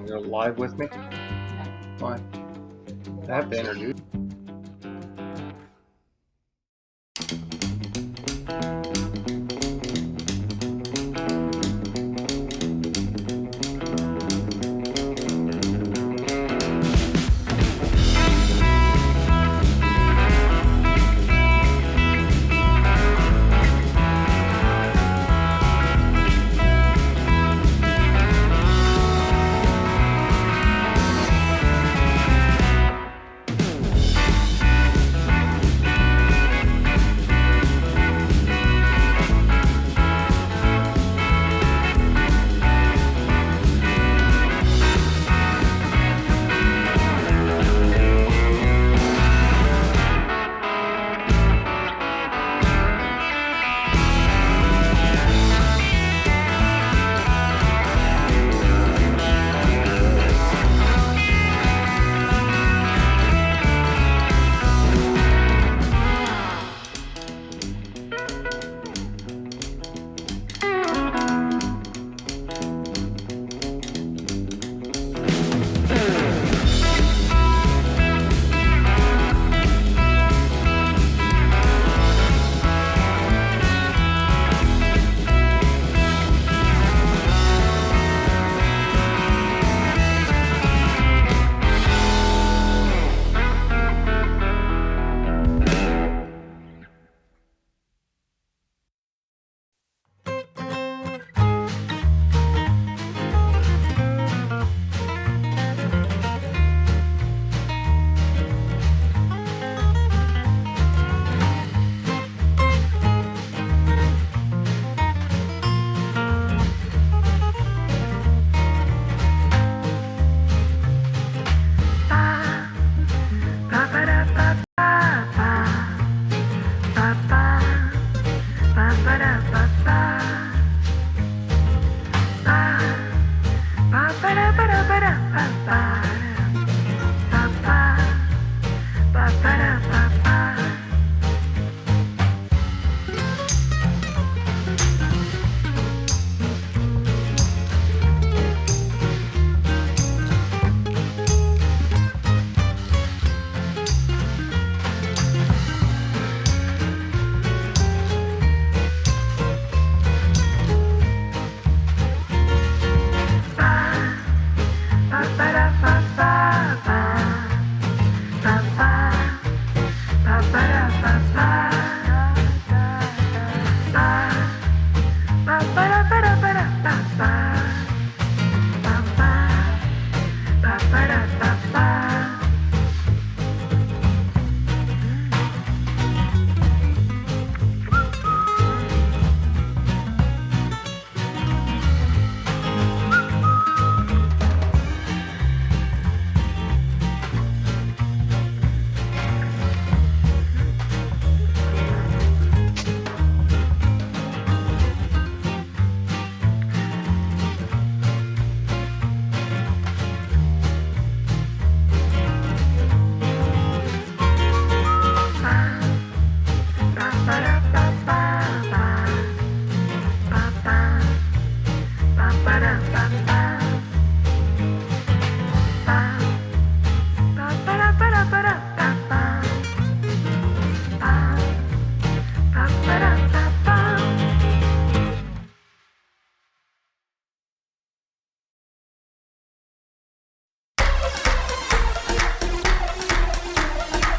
and go live with me? Why? I have to introduce.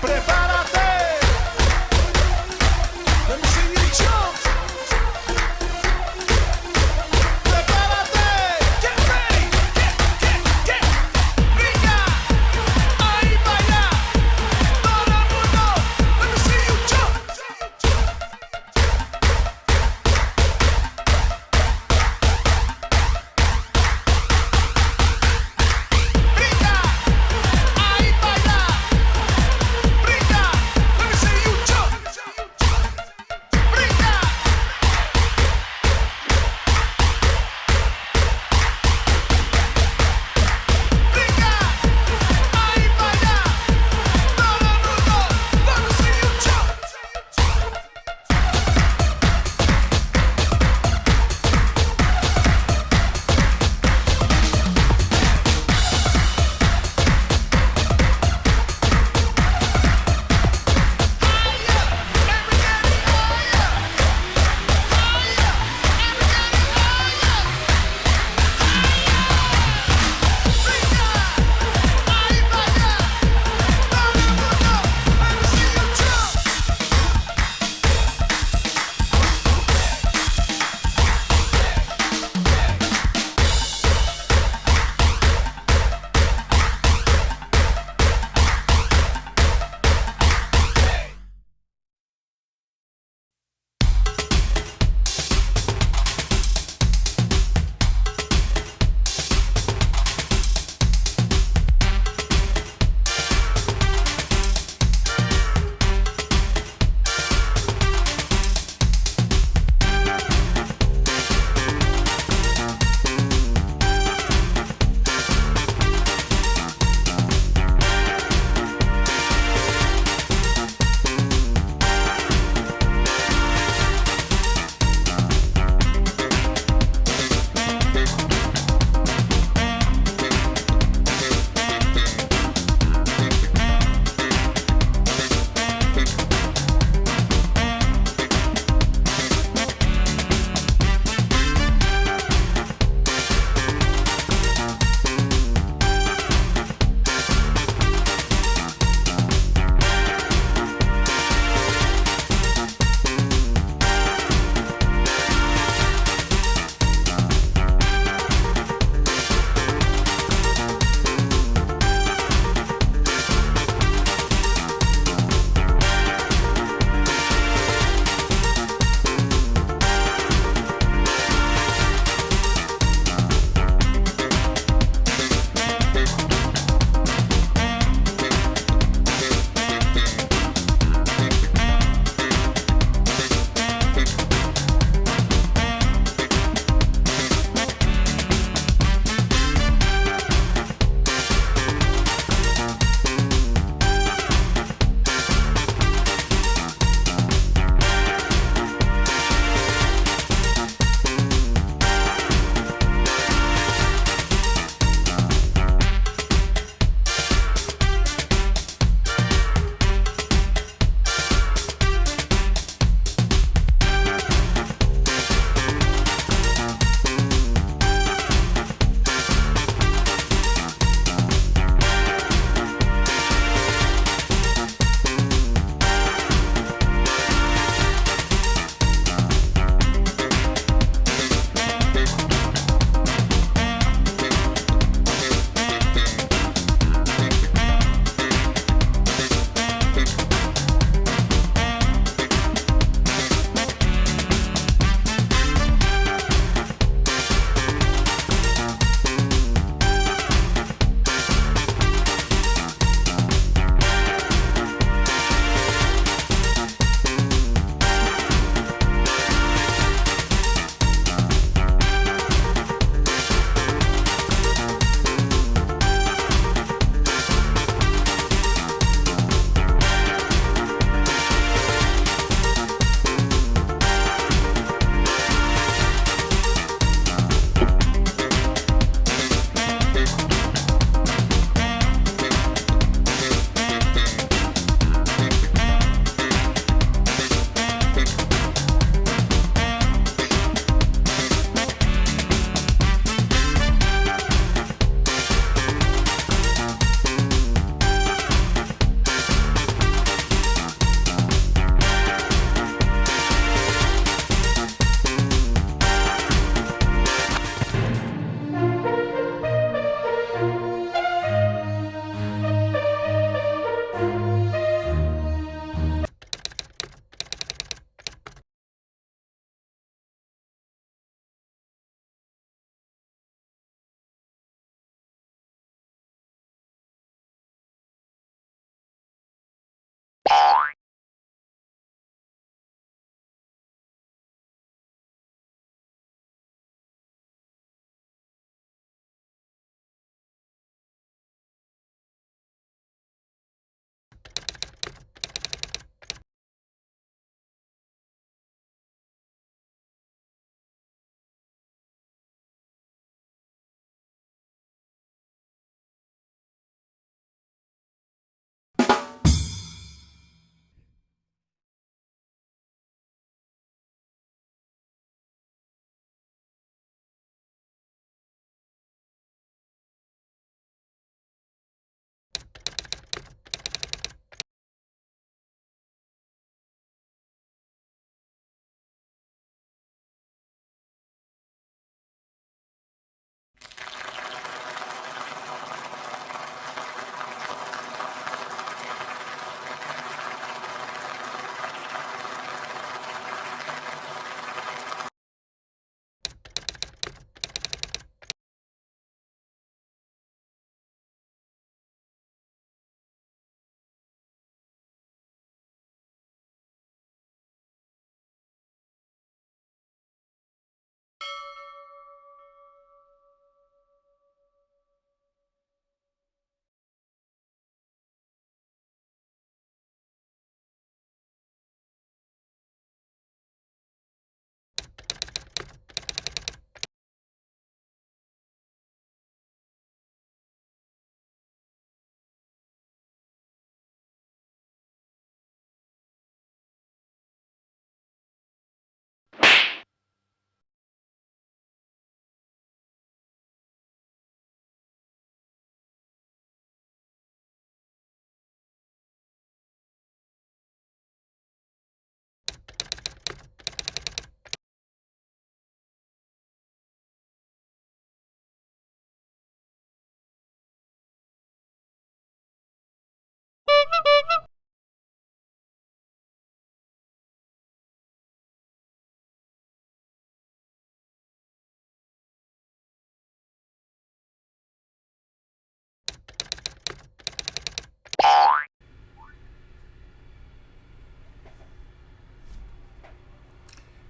Prepárate,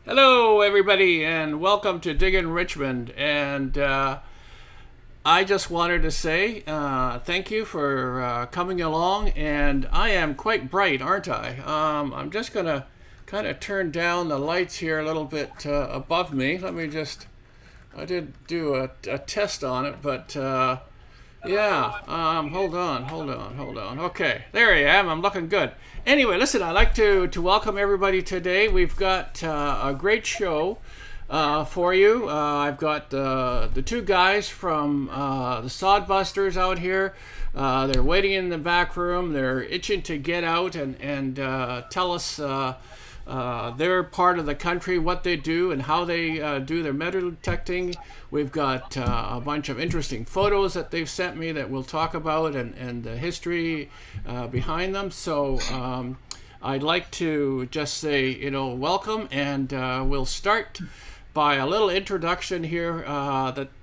Hello, everybody, and welcome to Digging Richmond. And I just wanted to say thank you for coming along. And I am quite bright, aren't I? I'm just going to kind of turn down the lights here a little bit above me. I did do a test on it, but yeah, hold on. Okay, there I am. I'm looking good. Anyway, listen, I'd like to welcome everybody today. We've got a great show for you. I've got the two guys from the SOD Busters out here. They're waiting in the back room. They're itching to get out and tell us their part of the country, what they do, and how they do their metal detecting. We've got a bunch of interesting photos that they've sent me that we'll talk about and the history behind them. So I'd like to just say, welcome, and we'll start by a little introduction here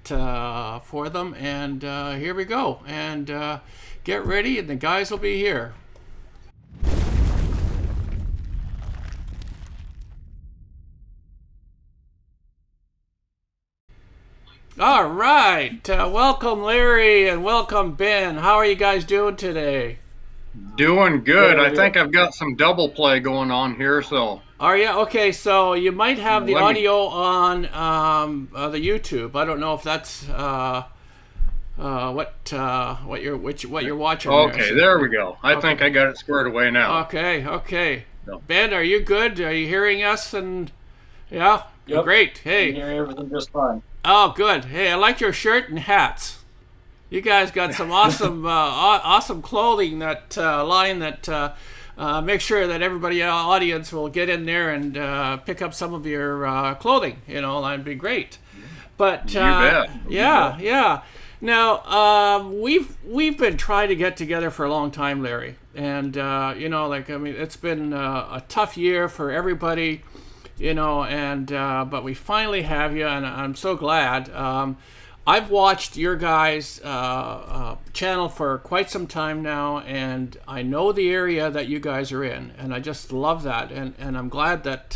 for them. And here we go. And get ready, and the guys will be here. All right. Welcome, Larry, and welcome, Ben. How are you guys doing today? Doing good. I think I've got some double play going on here, so Are you? Okay, so you might have the let me. audio on the YouTube. I don't know if that's what you're watching there. Okay, there we go. I Okay. think I got it squared away now. Okay. So, Ben, are you good? Are you hearing us? And yeah, Yep, great. I can Hey, hear everything just fine. oh, good. Hey, I like your shirt and hats. You guys got some awesome, awesome clothing that line that make sure that everybody in the audience will get in there and pick up some of your clothing. That'd be great. But you bet. yeah. Now we've been trying to get together for a long time, Larry, and it's been a tough year for everybody, and but we finally have you, and I'm so glad. I've watched your guys' channel for quite some time now, and I know the area that you guys are in, and I just love that, and I'm glad that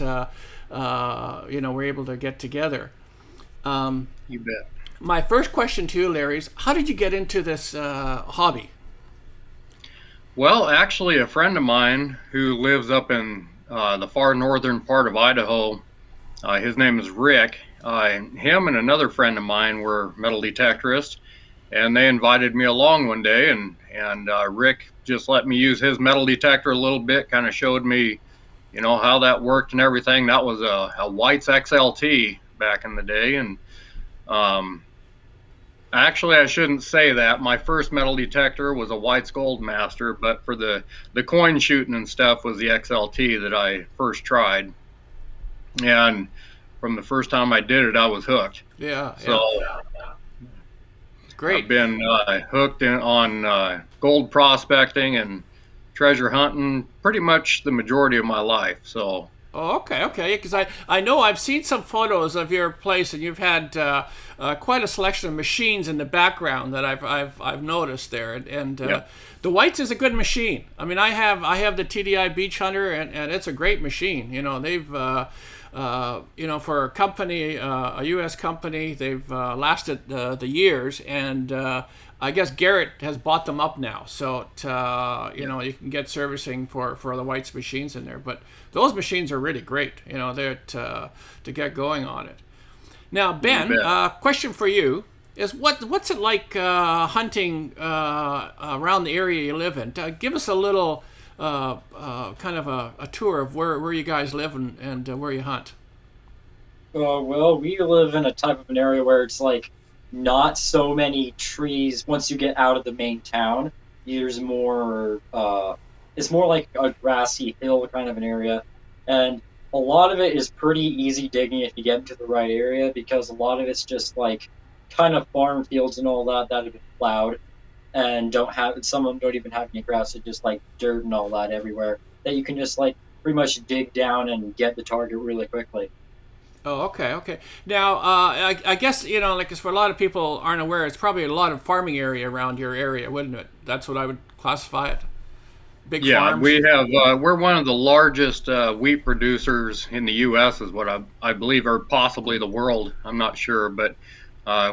we're able to get together. You bet. My first question to you, Larry, is how did you get into this hobby? Well, actually, a friend of mine who lives up in the far northern part of Idaho, his name is Rick. Him and another friend of mine were metal detectorists, and they invited me along one day, and Rick just let me use his metal detector a little bit, kind of showed me, how that worked and everything. That was a White's XLT back in the day, and um, actually, I shouldn't say that. My first metal detector was a White's Goldmaster, but for the coin shooting and stuff was the XLT that I first tried, and from the first time I did it, I was hooked. Yeah, So great. I've been hooked on gold prospecting and treasure hunting pretty much the majority of my life. So Oh, okay. Because I know I've seen some photos of your place, and you've had quite a selection of machines in the background that I've noticed there. And yeah, the Whites is a good machine. I mean, I have the TDI Beach Hunter, and it's a great machine. They've for a company, a U.S. company, they've lasted the years, and I guess Garrett has bought them up now, so you can get servicing for the White's machines in there. But those machines are really great. They're to get going on it. Now, you Ben, bet. question for you is what's it like hunting around the area you live in? Give us a little kind of a tour of where you guys live and where you hunt. Well, we live in a type of an area where it's like not so many trees. Once you get out of the main town, there's more. It's more like a grassy hill kind of an area, and a lot of it is pretty easy digging if you get into the right area because a lot of it's just like kind of farm fields and all that have been plowed and don't have some of them don't even have any grass. It's just like dirt and all that everywhere that you can just like pretty much dig down and get the target really quickly. Oh, okay. Now, I guess like 'cause for a lot of people aren't aware, it's probably a lot of farming area around your area, wouldn't it? That's what I would classify it. big Yeah, farms? we have. We're one of the largest wheat producers in the U.S. is what I believe, or possibly the world. I'm not sure, but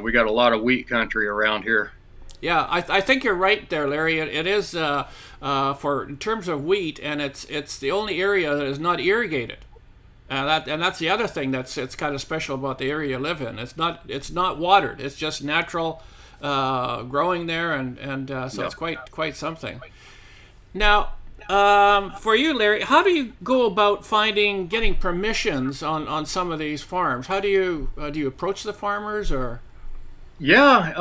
we got a lot of wheat country around here. Yeah, I think you're right there, Larry. It is for in terms of wheat, and it's the only area that is not irrigated. That's the other thing that's it's kind of special about the area you live in. It's not watered. It's just natural growing there, and so Yep. it's quite something. Now, for you, Larry, how do you go about getting permissions on some of these farms? How do you approach the farmers or? Yeah,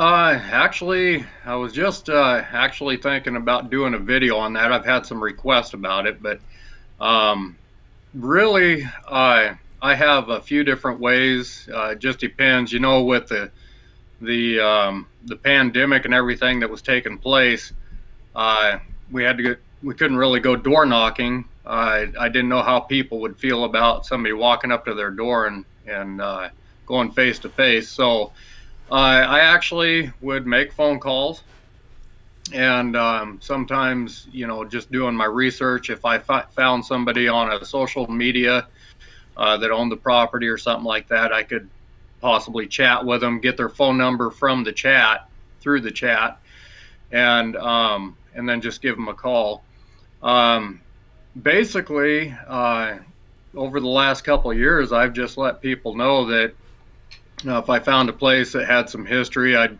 actually, I was just actually thinking about doing a video on that. I've had some requests about it, but um, really, I have a few different ways. It just depends, with the pandemic and everything that was taking place. Uh, we couldn't really go door knocking. I didn't know how people would feel about somebody walking up to their door and going face to face. So I actually would make phone calls, and sometimes, just doing my research. If I found somebody on a social media that owned the property or something like that, I could possibly chat with them, get their phone number from the chat through the chat, and then just give them a call. Um, Basically, over the last couple of years, I've just let people know that if I found a place that had some history, I'd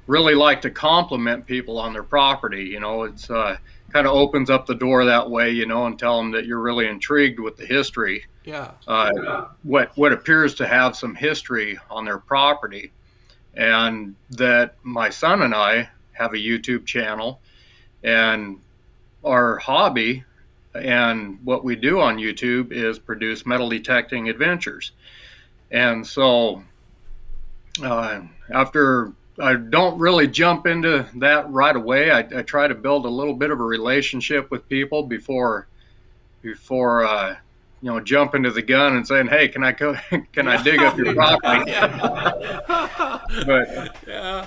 really like to compliment people on their property. It's kind of opens up the door that way, and tell them that you're really intrigued with the history, Yeah. uh, what appears to have some history on their property, and that my son and I have a YouTube channel, and our hobby and what we do on YouTube is produce metal detecting adventures. And so after I don't really jump into that right away. I try to build a little bit of a relationship with people before jump into the gun and saying, "Hey, can I go? Can I dig up your property?" but Yeah.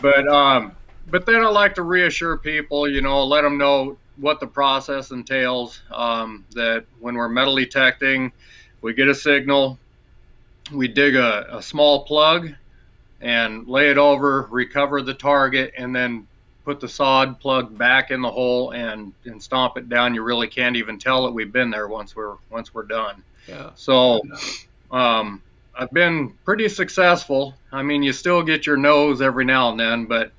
but then I like to reassure people, let them know what the process entails. That when we're metal detecting, we get a signal, we dig a small plug and lay it over, recover the target, and then put the sod plug back in the hole and stomp it down. You really can't even tell that we've been there once we're done. Yeah. So I've been pretty successful. I mean, you still get your no's every now and then, but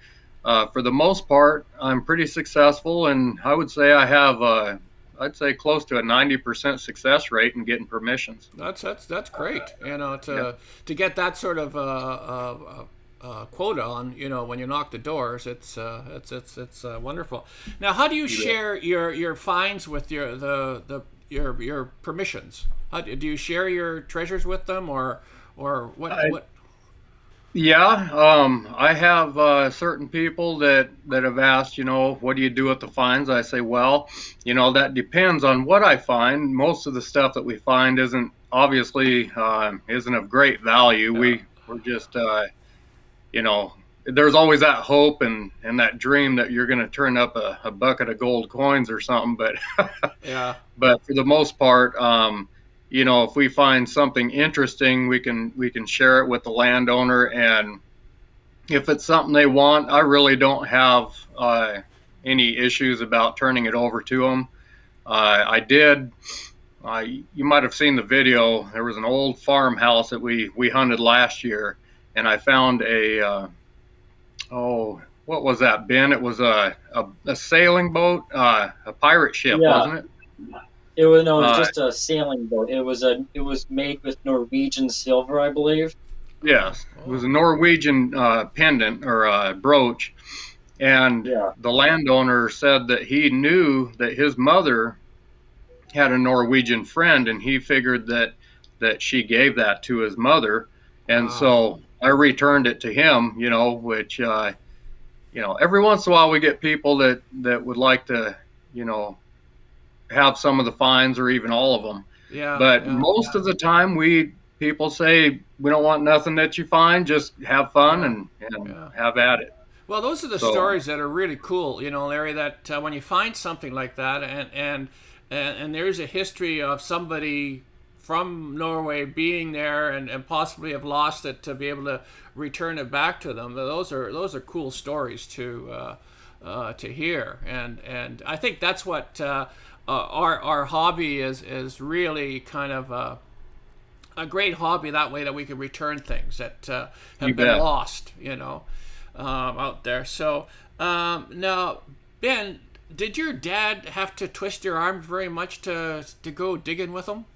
for the most part, I'm pretty successful, and I would say I have I'd say close to a 90% success rate in getting permissions. That's great. Yeah. To get that sort of quota on, when you knock the doors, it's wonderful. Now, how do you share your finds with your permissions? Do you share your treasures with them, or I, what? Yeah, I have certain people that have asked, what do you do with the finds? I say, well, that depends on what I find. Most of the stuff that we find isn't obviously isn't of great value. Yeah. We're just, you know, there's always that hope and that dream that you're going to turn up a bucket of gold coins or something, but Yeah. but for the most part, if we find something interesting, we can share it with the landowner, and if it's something they want, I really don't have any issues about turning it over to them. I did. You might have seen the video. There was an old farmhouse that we hunted last year, and I found what was that, Ben? It was a sailing boat, a pirate ship, Yeah, wasn't it? it was no, it was Uh, just a sailing boat. It was made with Norwegian silver, I believe. Oh. yes, it was Oh. a Norwegian pendant or brooch, and Yeah. the landowner said that he knew that his mother had a Norwegian friend, and he figured that she gave that to his mother, and Wow. so I returned it to him. Which every once in a while we get people that would like to you know have some of the fines or even all of them, Yeah. but Yeah. most of the time we people say we don't want nothing that you find, just have fun Yeah. and Yeah. have at it. Well, those are the So stories that are really cool, Larry. That when you find something like that, and there's a history of somebody from Norway being there and possibly have lost it to be able to return it back to them. Those are cool stories to hear, and I think that's what our hobby is really kind of a great hobby that way, that we can return things that have been lost, out there. So now, Ben, did your dad have to twist your arm very much to go digging with him?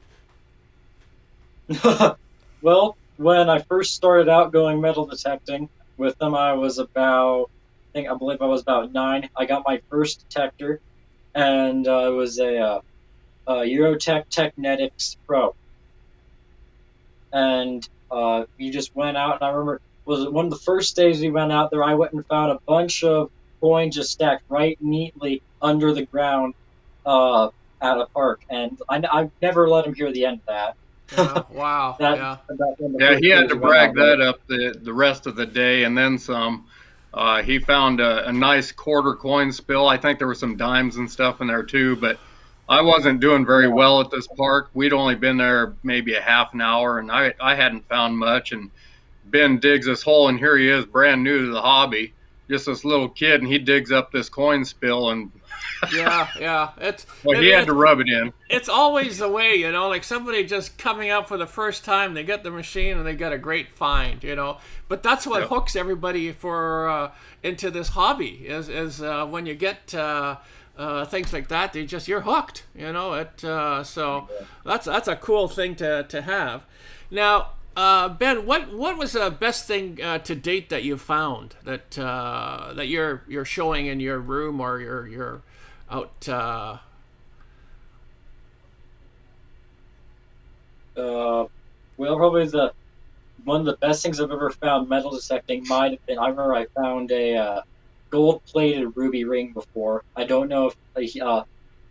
Well, when I first started out going metal detecting with them, I was about, I believe I was about 9. I got my first detector, and it was a Eurotech Technetics Pro. And we just went out, and I remember, was one of the first days we went out there, I went and found a bunch of coins just stacked right neatly under the ground at a park, and I never let him hear the end of that. Yeah, wow. That, yeah, he had to brag that up the rest of the day and then some. He found a nice quarter coin spill. I think there were some dimes and stuff in there too, but I wasn't doing very well at this park. We'd only been there maybe a half an hour, and I hadn't found much. And Ben digs this hole, and here he is, brand new to the hobby, just this little kid, and he digs up this coin spill, and yeah. he had to rub it in. It's always the way, like somebody just coming out for the first time, they get the machine and they get a great find, But that's what hooks everybody for into this hobby is when you get things like that, you're hooked, so that's a cool thing to have. Now, Ben, what was the best thing to date that you found that you're showing in your room or you're out? Well, probably one of the best things I've ever found metal detecting might have been, I remember I found a gold-plated ruby ring before. I don't know if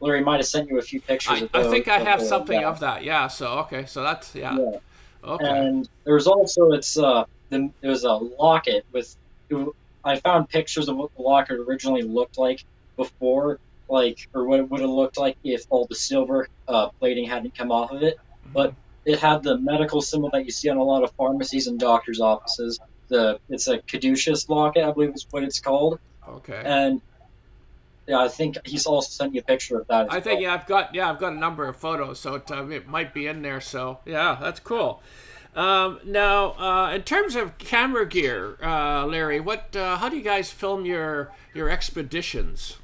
Larry might have sent you a few pictures of those. I think I have something of that. Yeah. So okay. So that's yeah. Okay. And there's also it was a locket with. I found pictures of what the locket originally looked like before, or what it would have looked like if all the silver plating hadn't come off of it. But it had the medical symbol that you see on a lot of pharmacies and doctors' offices. It's a caduceus locket, I believe is what it's called. Okay. And yeah, I think he's also sent you a picture of that. I think I've got a number of photos, so it might be in there. So yeah, that's cool. Now, in terms of camera gear, Larry, how do you guys film your expeditions?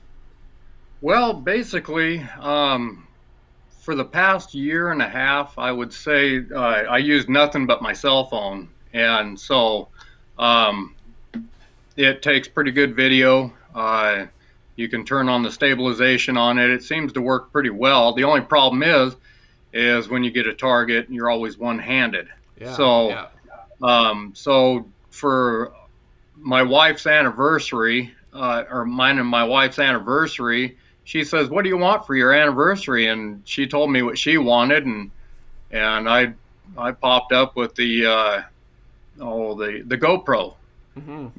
Well, basically, for the past year and a half, I would say I used nothing but my cell phone, and so it takes pretty good video. You can turn on the stabilization on it. It seems to work pretty well. The only problem is when you get a target, you're always one-handed. Yeah, so, so for my wife's anniversary, or mine and my wife's anniversary, she says, "What do you want for your anniversary?" And she told me what she wanted, and I popped up with the GoPro,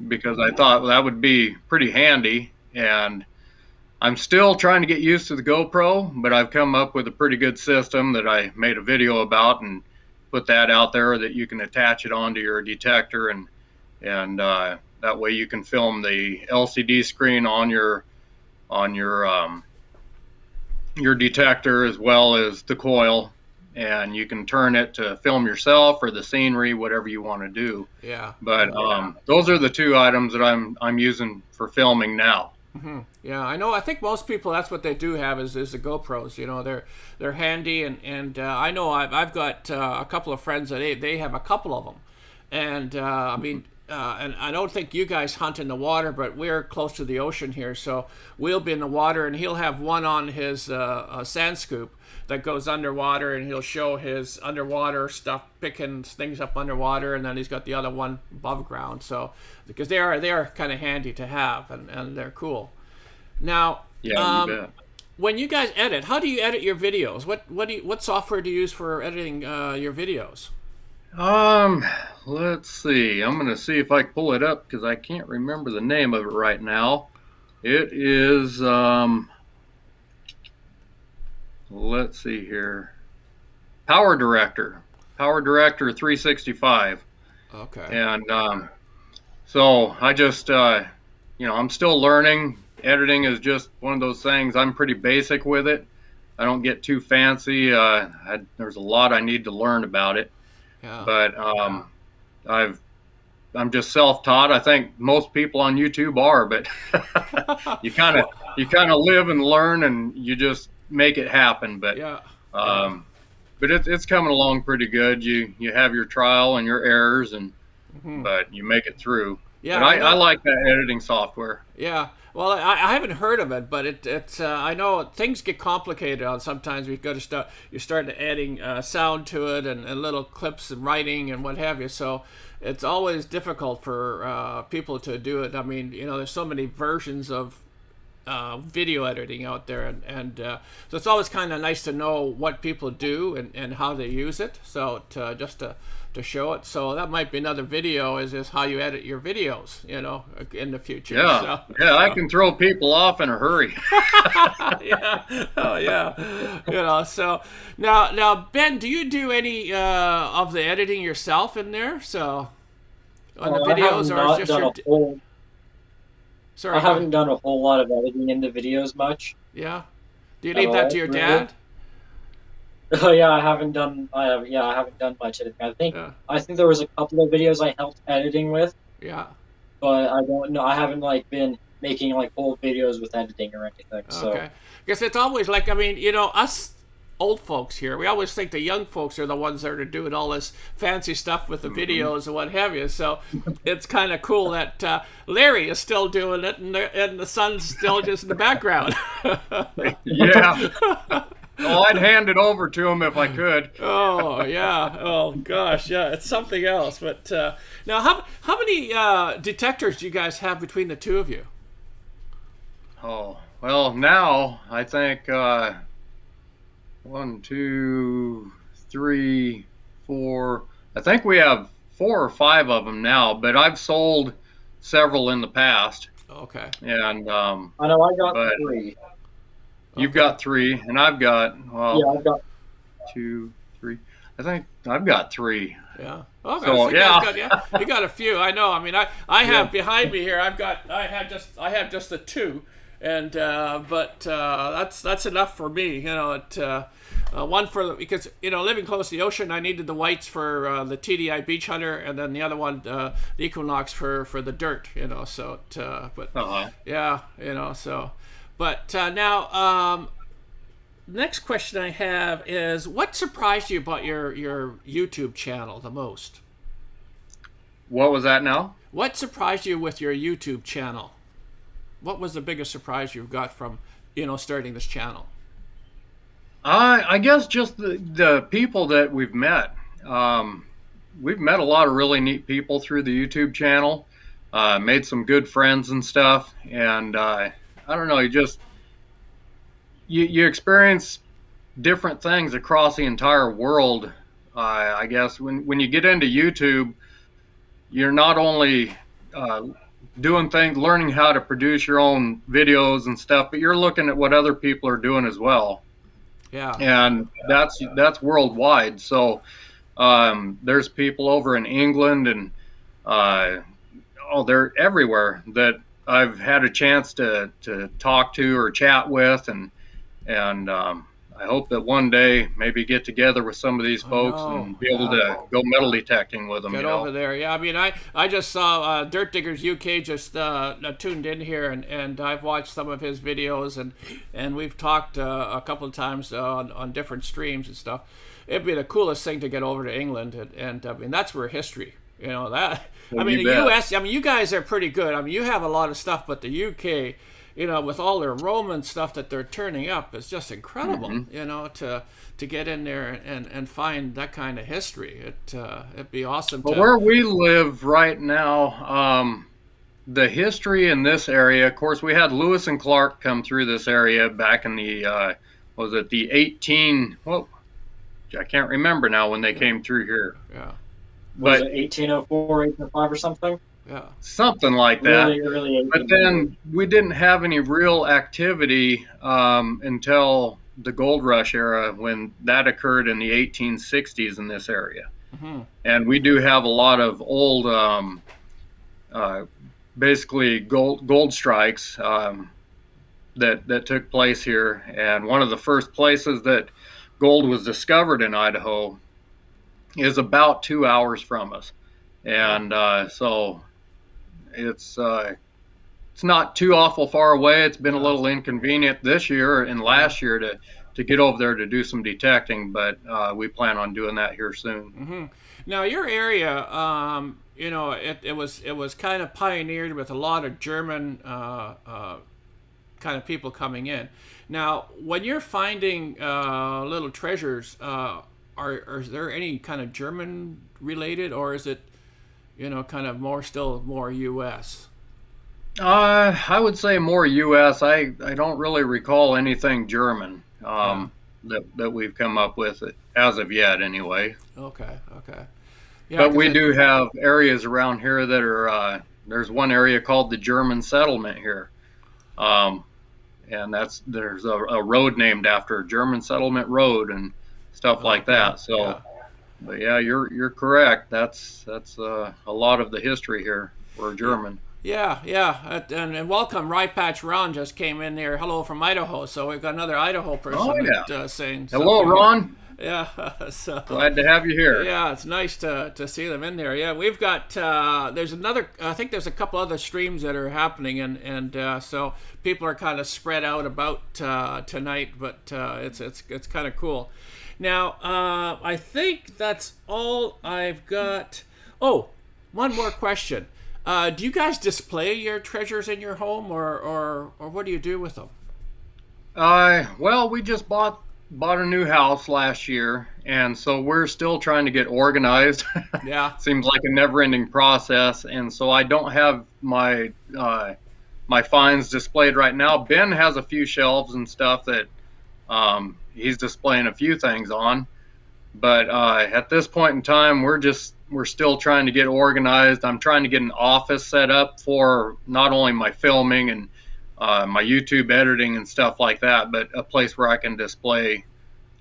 because I thought that would be pretty handy. And I'm still trying to get used to the GoPro, but I've come up with a pretty good system that I made a video about and put that out there that you can attach it onto your detector, and that way you can film the LCD screen on your detector as well as the coil, and you can turn it to film yourself or the scenery, whatever you want to do. Yeah. But those are the two items that I'm using for filming now. Yeah, I know. I think most people, that's what they do have is the GoPros. They're handy, and I know I've got a couple of friends that they have a couple of them, and I mean, and I don't think you guys hunt in the water, but we're close to the ocean here, so we'll be in the water, and he'll have one on his sand scoop that goes underwater, and he'll show his underwater stuff, picking things up underwater, and then he's got the other one above ground. So because they are kind of handy to have, and they're cool. Now, yeah, you bet. When you guys edit, how do you edit your videos? What software do you use for editing your videos? Um, let's see. I'm gonna see if I can pull it up because I can't remember the name of it right now. It is let's see here. Power Director. Power Director 365. Okay. And so I just I'm still learning. Editing is just one of those things. I'm pretty basic with it. I don't get too fancy. There's a lot I need to learn about it, Yeah. but I've I'm just self-taught. I think most people on YouTube are, but you kind of Well, you kind of live and learn, and you just make it happen. yeah. Yeah. Um, but it's coming along pretty good. You have your trial and your errors, and Hmm. but you make it through. Yeah, But I I know. like that editing software. Yeah. Well, I haven't heard of it, but it's I know things get complicated on sometimes. We got to start you start adding sound to it and little clips and writing and what have you. So it's always difficult for people to do it. I mean, there's so many versions of video editing out there, and so it's always kind of nice to know what people do and how they use it. So just to show it. So that might be another video is how you edit your videos, in the future. Yeah, So, yeah, I so can throw people off in a hurry. yeah, oh yeah, So now Ben, do you do any of the editing yourself in there? So on the I have videos, or is not just done your a whole. I sorry, go ahead. haven't done a whole lot of editing in the videos much Yeah, do you at leave that to all, your really. dad? Oh yeah, I haven't done. I haven't done much editing. Yeah, I think there was a couple of videos I helped editing with, yeah. but I don't know. I haven't like been making like whole videos with editing or anything. So Okay. Because it's always like, I mean, us old folks here, we always think the young folks are the ones that are doing all this fancy stuff with the Mhm. videos and what have you. So it's kind of cool that Larry is still doing it and the son's still just in the background. Yeah. Oh, I'd hand it over to him if I could. Oh yeah. Oh gosh, yeah. It's something else. But now, how many detectors do you guys have between the two of you? Oh, well, now I think one, two, three, four. I think we have 4 or 5 of them now, but I've sold several in the past. Okay. And I know I got but 3. you've Okay. got 3, and I've got Yeah, well I've got. 2, 3. I think I've got 3. Yeah. Okay. So So you guys yeah, got you got a few. I know. I mean, I yeah. have behind me here. I have just the two, and but that's enough for me. One for because living close to the ocean, I needed the whites for the TDI Beach Hunter, and then the other one, the Equinox for the dirt. So but Uh-huh. yeah, so. But now, next question I have is, what surprised you about your YouTube channel the most? What was that now? What surprised you with your YouTube channel? What was the biggest surprise you've got from starting this channel? I guess just the people that we've met. Um, we've met a lot of really neat people through the YouTube channel. Made some good friends and stuff, and I don't know. You experience different things across the entire world. I guess when you get into YouTube, you're not only uh, doing things, learning how to produce your own videos and stuff, but you're looking at what other people are doing as well, Yeah, and that's worldwide. So there's people over in England and uh, they're everywhere that I've had a chance to talk to or chat with, and I hope that one day maybe get together with some of these I folks know. and be able Yeah, to go metal detecting with them. get You over know. there. Yeah, I mean, I just saw Dirt Diggers UK just tuned in here, and I've watched some of his videos, and we've talked a couple of times on different streams and stuff. It'd be the coolest thing to get over to England, and I mean that's where history. That. I Well, mean you the bet. U.S. I mean you guys are pretty good. I mean you have a lot of stuff, but the U.K. With all their Roman stuff that they're turning up, is just incredible. Hmm. To get in there and find that kind of history. It'd be awesome But to. where we live right now, the history in this area, of course, we had Lewis and Clark come through this area back in the, was it the 18, well, I can't remember now when they Yeah, came through here. yeah. Was but it 1804, 1805 or something? Yeah. something like that. Really early But 1800s. then we didn't have any real activity until the gold rush era, when that occurred in the 1860s in this area. Mm-hmm. And we do have a lot of old, uh, basically gold strikes that took place here. And one of the first places that gold was discovered in Idaho is about 2 hours from us, Oh. and so it's uh, it's not too awful far away. It's been a Yeah. little inconvenient this year and Yeah. last year to get over there to do some detecting, but we plan on doing that here soon. Mm-hmm. Now your area, it was kind of pioneered with a lot of German kind of people coming in. Now, when you're finding little treasures, are is there any kind of German related, or is it kind of more U.S.? I would say more U.S. I don't really recall anything German Yeah. that we've come up with as of yet, anyway. Okay. Okay. Yeah, But because we it. do have areas around here that are. There's one area called the German settlement here, um, and there's a road named after a German settlement road and stuff like Okay. that. So, Yeah. but yeah, you're correct. That's a lot of the history here for Yeah. German. Yeah, yeah, and welcome. Rye Patch Ron just came in here. Hello from Idaho. So we've got another Idaho Oh person yeah. that saying Hello, something here. Ron. Yeah, so Glad to have you here. yeah, it's nice to see them in there. Yeah, we've got there's another. I think there's a couple other streams that are happening, and so people are kind of spread out about tonight, but it's kind of cool. Now, I think that's all I've got. Oh, one more question. Do you guys display your treasures in your home, or what do you do with them? Well, we just bought a new house last year, and so we're still trying to get organized. Yeah, Seems like a never-ending process, and so I don't have my finds displayed right now. Ben has a few shelves and stuff that he's displaying a few things on, but at this point in time, we're still trying to get organized. I'm trying to get an office set up for not only my filming and my YouTube editing and stuff like that, but a place where I can display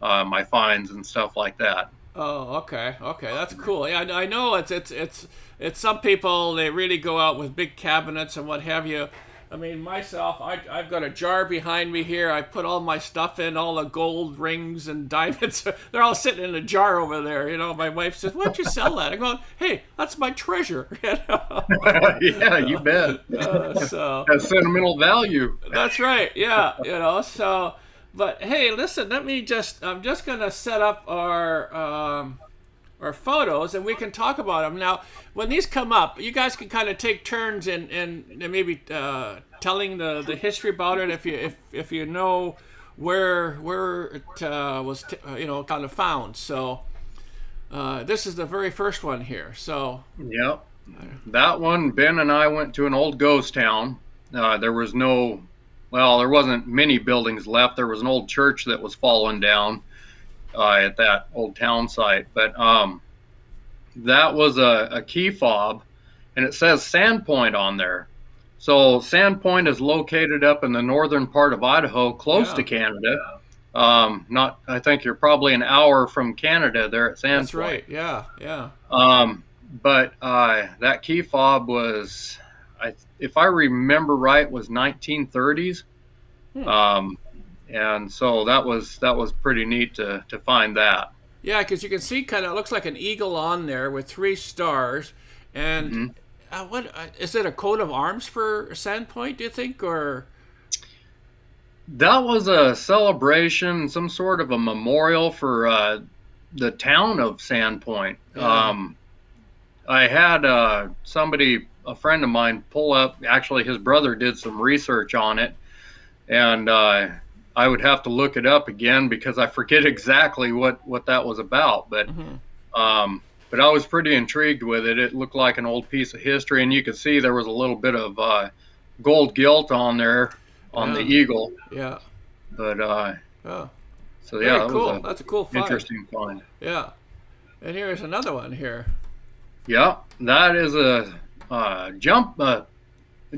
my finds and stuff like that. oh, okay, okay, that's cool. Yeah, I know it's some people they really go out with big cabinets and what have you. I mean, myself, I've got a jar behind me here. I put all my stuff in, all the gold rings and diamonds. They're all sitting in a jar over there. My wife says, "Why'd you sell that?" I'm going, "Hey, that's my treasure." Yeah, you bet. So Has sentimental value. that's right. Yeah, so. But hey, listen. I'm just gonna set up our photos, and we can talk about them. Now, when these come up, you guys can kind of take turns in maybe telling the history about it if you know where it was kind of found. So this is the very first one here. So Yep. That one, Ben and I went to an old ghost town. There was no, well, there wasn't many buildings left. There was an old church that was fallen down at that old town site. But that was a key fob, and it says Sandpoint on there. So Sandpoint is located up in the northern part of Idaho, close to yeah, Canada. Not, I think you're probably an hour from Canada there at that's Sandpoint. right. Yeah, yeah. But that key fob was, if I remember right, was 1930s. Hmm. Um, and so that was pretty neat to find that. Yeah, because you can see kind of looks like an eagle on there with three stars, and Hmm. what is it? A coat of arms for Sandpoint? Do you think, or That was a celebration, some sort of a memorial for the town of Sandpoint. yeah? I had somebody, a friend of mine, pull up. Actually, his brother did some research on it, and I would have to look it up again because I forget exactly what that was about. Hmm. But I was pretty intrigued with it. It looked like an old piece of history, and you could see there was a little bit of gold gilt on there on the Yeah, eagle. yeah. But Oh, so yeah, very that was cool. a That's a cool find. interesting find. Yeah. And here's another one here. Yeah, that is a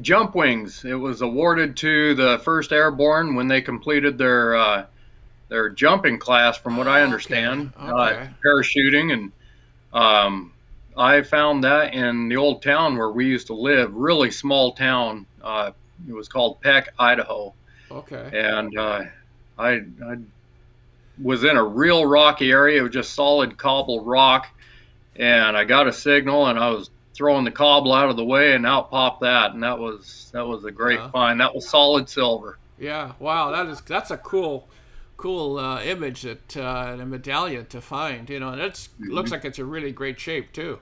jump wings. It was awarded to the First Airborne when they completed their jumping class, from what I Oh, okay, understand, okay. parachuting. And I found that in the old town where we used to live, really small town. It was called Peck, Idaho, Okay. and I was in a real rocky area. It was just solid cobble rock, and I got a signal, and I was throwing the cobble out of the way, and out popped that, and that was a great Yeah. find. That was solid silver. Yeah. Wow. That's a cool image that and a medallion to find. You know, and it looks Mhm. like it's in really great shape too.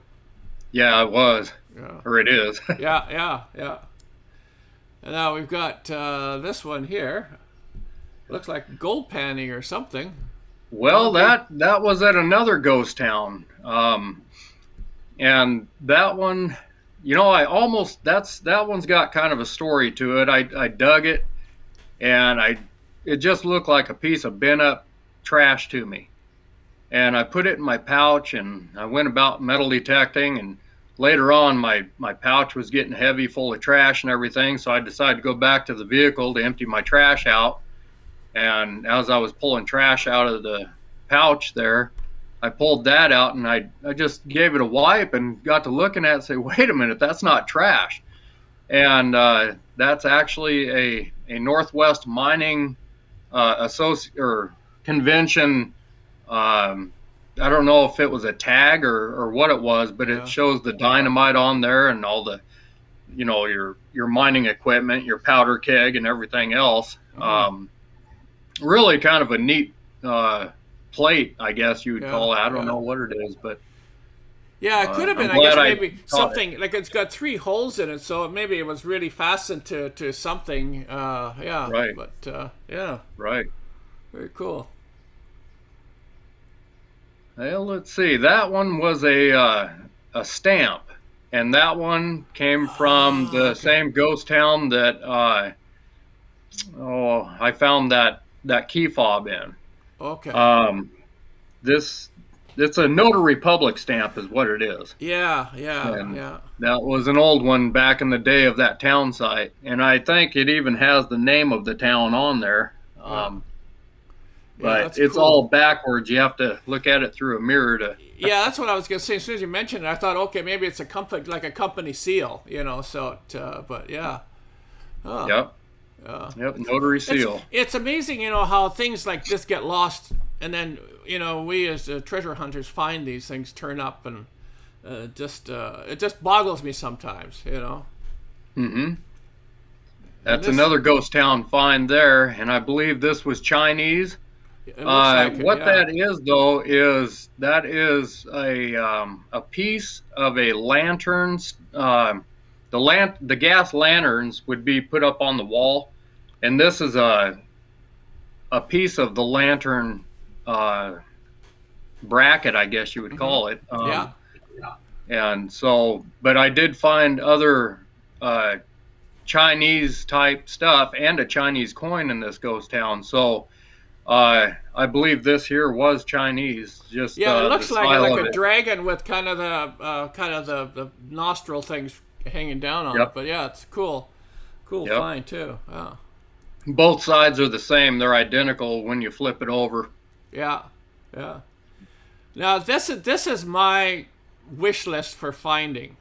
Yeah, it was, Yeah. or it is. Yeah. Yeah. Yeah. And now we've got this one here. Looks like gold panning or something. Well, Doggy. that was at another ghost town, and that one, I almost that one's got kind of a story to it. I dug it, and it just looked like a piece of bent up trash to me. And I put it in my pouch, and I went about metal detecting. And later on, my pouch was getting heavy, full of trash and everything. So I decided to go back to the vehicle to empty my trash out. And as I was pulling trash out of the pouch there, I pulled that out, and I just gave it a wipe and got to looking at it and say, wait a minute, that's not trash. And that's actually a Northwest Mining or convention. um, I don't know if it was a tag or what it was, but it Yeah. shows the dynamite on there and all the, your mining equipment, your powder keg, and everything else. Mm-hmm. Really kind of a neat uh, plate, I guess you would Yeah. call it. I don't Yeah. know what it is, but Yeah, it could have I'm been. I guess glad I maybe caught it. something like it's got three holes in it, so maybe it was really fastened to something. Yeah, Right, but yeah, right. very cool. Well, let's see. That one was a stamp, and that one came from Ah, the okay, same ghost town that I found that key fob in. okay. Um, this it's a notary public stamp, is what it is, Yeah, yeah, and yeah. that was an old one back in the day of that town site, and I think it even has the name of the town on there. Yeah, yeah, But that's it's cool. all backwards. You have to look at it through a mirror to. Yeah, that's what I was gonna say. As soon as you mentioned it, I thought, okay, maybe it's a company, like a company seal, you know. So, but yeah, oh, Yep, yeah. yep. Notary It's seal. it's amazing, you know, how things like this get lost, and then we as treasure hunters find these things turn up, and it just boggles me sometimes, you know. Hmm. And That's this, another ghost town find there, and I believe this was Chinese. it looks like it, What yeah. that is, though, is that is a piece of a lantern's. The gas lanterns would be put up on the wall, and this is a piece of the lantern uh, bracket, I guess you would Mm-hmm. call it. Yeah. And so, but I did find other uh, Chinese type stuff and a Chinese coin in this ghost town. So I believe this here was Chinese, just Yeah, it the looks like it, style like of a it. dragon with kind of the nostril things hanging down on it. Yep, But yeah, it's cool yep. find too. Yeah, Both sides are the same. They're identical when you flip it over. yeah, yeah. Now this is my wish list for finding,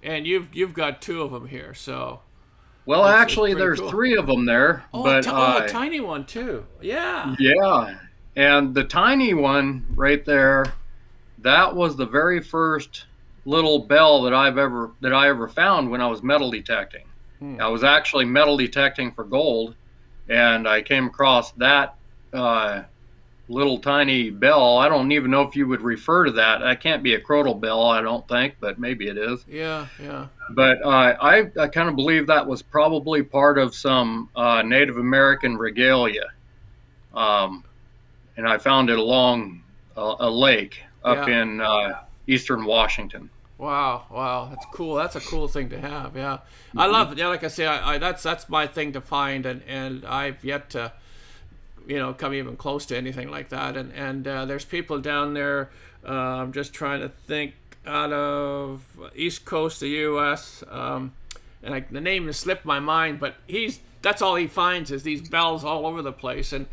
and you've got two of them here, so Well, it's actually, pretty there's cool. three of them there, Oh, but a tiny one too. Yeah. yeah. And the tiny one right there, that was the very first little bell that I ever found when I was metal detecting. Hmm. I was actually metal detecting for gold, and I came across that uh, little tiny bell. I don't even know if you would refer to that. That can't be a crotal bell, I don't think, but maybe it is. Yeah, yeah. But I kind of believe that was probably part of some Native American regalia, um, and I found it along a lake up Yeah. in eastern Washington. Wow, wow, that's cool. That's a cool thing to have. Yeah, I Hmm. love it. Yeah, like I say, that's my thing to find, and I've yet to, come even close to anything like that. And there's people down there. I'm just trying to think. out of East Coast of the U.S. The name has slipped my mind, but that's all he finds is these bells all over the place. And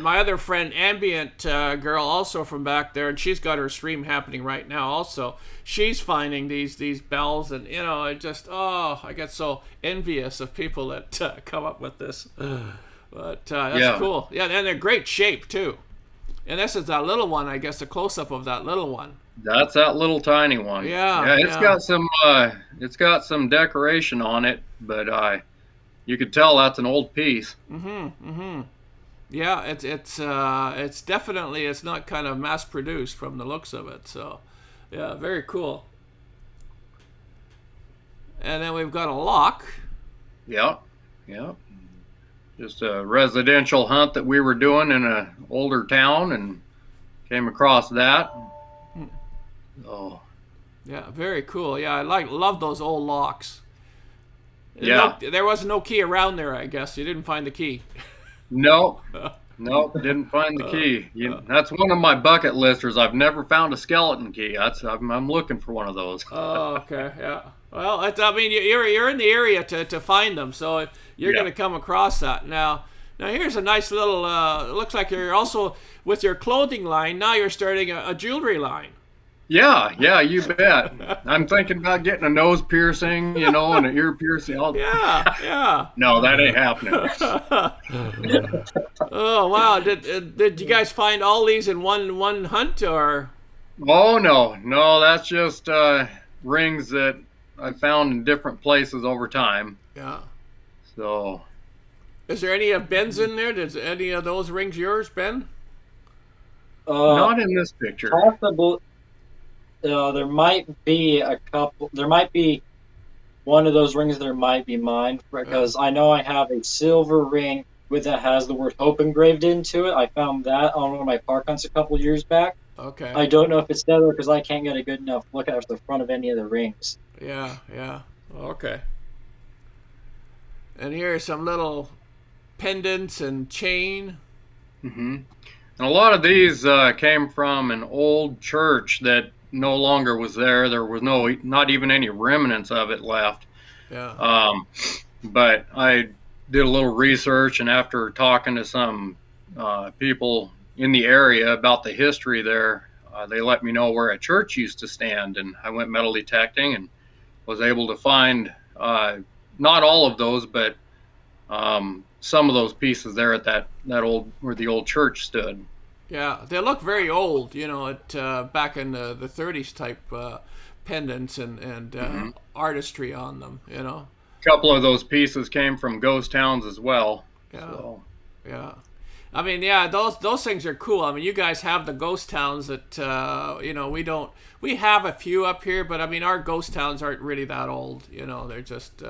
my other friend, Ambient Girl, also from back there, and she's got her stream happening right now also. She's finding these bells, and I get so envious of people that come up with this. But that's cool. Yeah, and they're great shape too. And this is that little one, I guess, a close-up of that little one. That's that little tiny one. Yeah, it's got some decoration on it, but you could tell that's an old piece. Yeah, it's definitely, it's not kind of mass-produced from the looks of it. So, yeah, very cool. And then we've got a lock. Yeah. Just a residential hunt that we were doing in an older town and came across that. Oh. Yeah, very cool. Yeah, love those old locks. Yeah. There was no key around there, I guess. You didn't find the key. No, didn't find the key. That's one of my bucket listers. I've never found a skeleton key. I'm looking for one of those. Oh, okay, yeah. Well, you're in the area to find them, so you're going to come across that. Now here's a nice little. It looks like you're also with your clothing line. Now you're starting a jewelry line. Yeah, you bet. I'm thinking about getting a nose piercing, and an ear piercing. Yeah. No, that ain't happening. Oh wow! Did you guys find all these in one hunt or? Oh no, that's just rings that I found in different places over time. Yeah. So. Is there any of Ben's in there? Is any of those rings yours, Ben? Not in this picture. Possible. There might be a couple. There might be one of those rings that might be mine, because I know I have a silver ring that has the word hope engraved into it. I found that on one of my park hunts a couple years back. Okay. I don't know if it's there because I can't get a good enough look at the front of any of the rings. Yeah. Okay. And here are some little pendants and chain. And a lot of these came from an old church that no longer was there. There was not even any remnants of it left. Yeah. But I did a little research, and after talking to some people in the area about the history there, they let me know where a church used to stand, and I went metal detecting and was able to find not all of those, but some of those pieces there at that old where the old church stood. Yeah, they look very old, back in the 30s type pendants and artistry on them, A couple of those pieces came from ghost towns as well. Yeah. So. Yeah. I mean, yeah, those things are cool. I mean, you guys have the ghost towns that we don't. We have a few up here, but I mean, our ghost towns aren't really that old. They're just.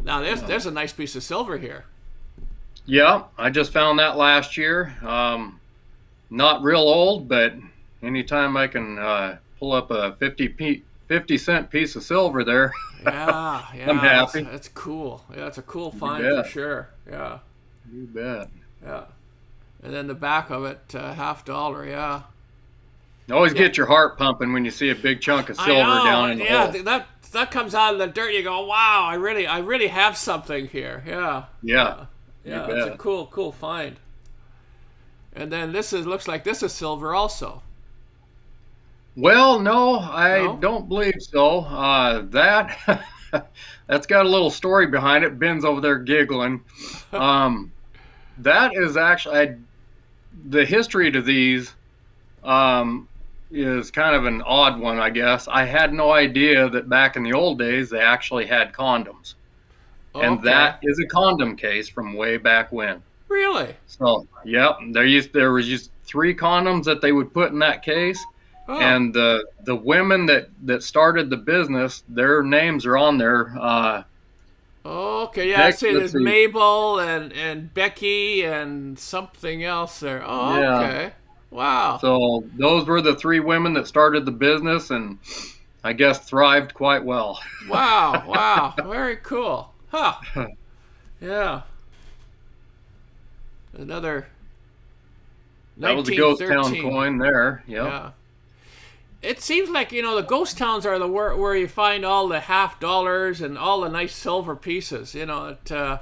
Now there's a nice piece of silver here. Yeah, I just found that last year. Not real old, but anytime I can pull up a 50-cent piece of silver there, yeah, I'm happy. That's cool. Yeah, it's a cool find for sure. Yeah. You bet. Yeah. And then the back of it, $50. Yeah. Always get your heart pumping when you see a big chunk of silver down in the hole. That comes out of the dirt. You go, wow! I really have something here. Yeah. Yeah. Yeah, it's a cool find. And then looks like this is silver also. Well, no, I don't believe so. That's got a little story behind it. Ben's over there giggling. That is actually the history to these is kind of an odd one, I guess. I had no idea that back in the old days they actually had condoms. And that is a condom case from way back when. Really? So, yep, there was just 3 condoms that they would put in that case. Oh. And the women that started the business, their names are on there. Okay, yeah, I see there's Mabel and Becky and something else there. Oh, yeah. Okay. Wow. So those were the 3 women that started the business and I guess thrived quite well. Wow. Very cool. Huh. Yeah. Another 1913. That was a ghost town coin there. Yep. Yeah. it seems like, the ghost towns are the where you find all the $50 and all the nice silver pieces. Because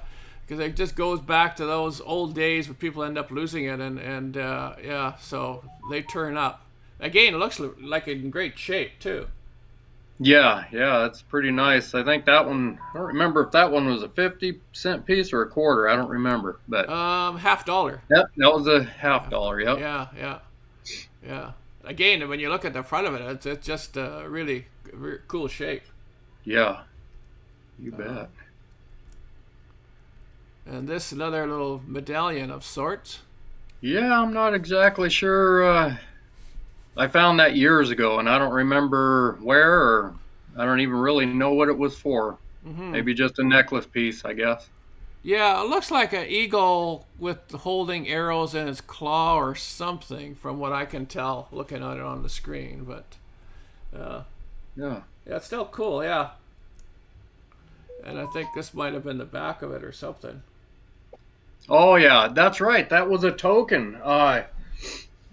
it just goes back to those old days where people end up losing it, and yeah, so they turn up. Again, it looks like in great shape too. Yeah, yeah, that's pretty nice. I think that one, I don't remember if that one was a 50-cent piece or a quarter. I don't remember, but $50. yep, that was a $50. Yep. Yeah, yeah, yeah. Again, when you look at the front of it, it's just really cool shape. Yeah, you bet. And this another little medallion of sorts. Yeah, I'm not exactly sure. I found that years ago, and I don't remember where, or I don't even really know what it was for. Maybe just a necklace piece, I guess. Yeah, it looks like an eagle with holding arrows in its claw or something, from what I can tell looking at it on the screen. But Yeah. yeah, it's still cool. Yeah, and I think this might have been the back of it or something. Oh yeah, that's right. That was a token.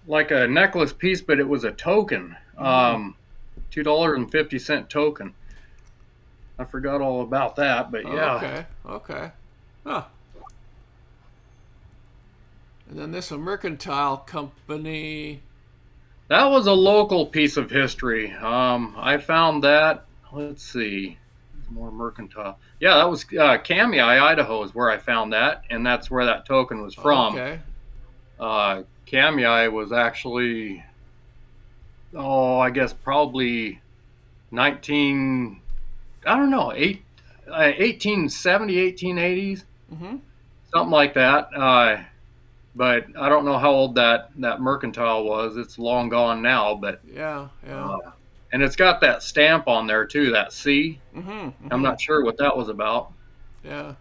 Like a necklace piece, but it was a token. $2.50 token. I forgot all about that, but yeah. Okay. Okay. Huh. And then this a mercantile company. That was a local piece of history. I found that. Let's see. More mercantile. Yeah, that was Kamei, Idaho, is where I found that, and that's where that token was from. Okay. Kamei was actually, I guess probably 19, I don't know, 1870, 1880s, something like that. But I don't know how old that mercantile was. It's long gone now, but yeah. And it's got that stamp on there too, that C. I'm not sure what that was about. Yeah.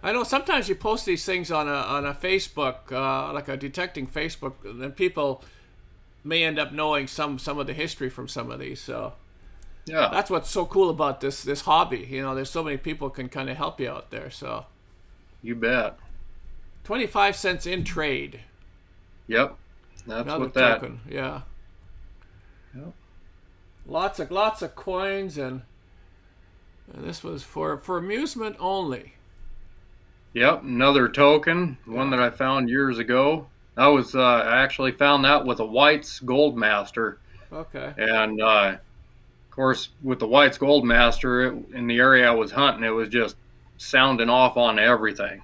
I know sometimes you post these things on a Facebook, like a detecting Facebook, and people may end up knowing some of the history from some of these. So yeah, that's what's so cool about this hobby. There's so many people can kind of help you out there. So you bet. 25 cents in trade. Yep, that's Another what that. Token. Yeah. Yep. Lots of coins, and this was for amusement only. Yep, another token, one that I found years ago. I actually found that with a White's Gold Master. Okay. And of course, with the White's Gold Master, in the area I was hunting, it was just sounding off on everything,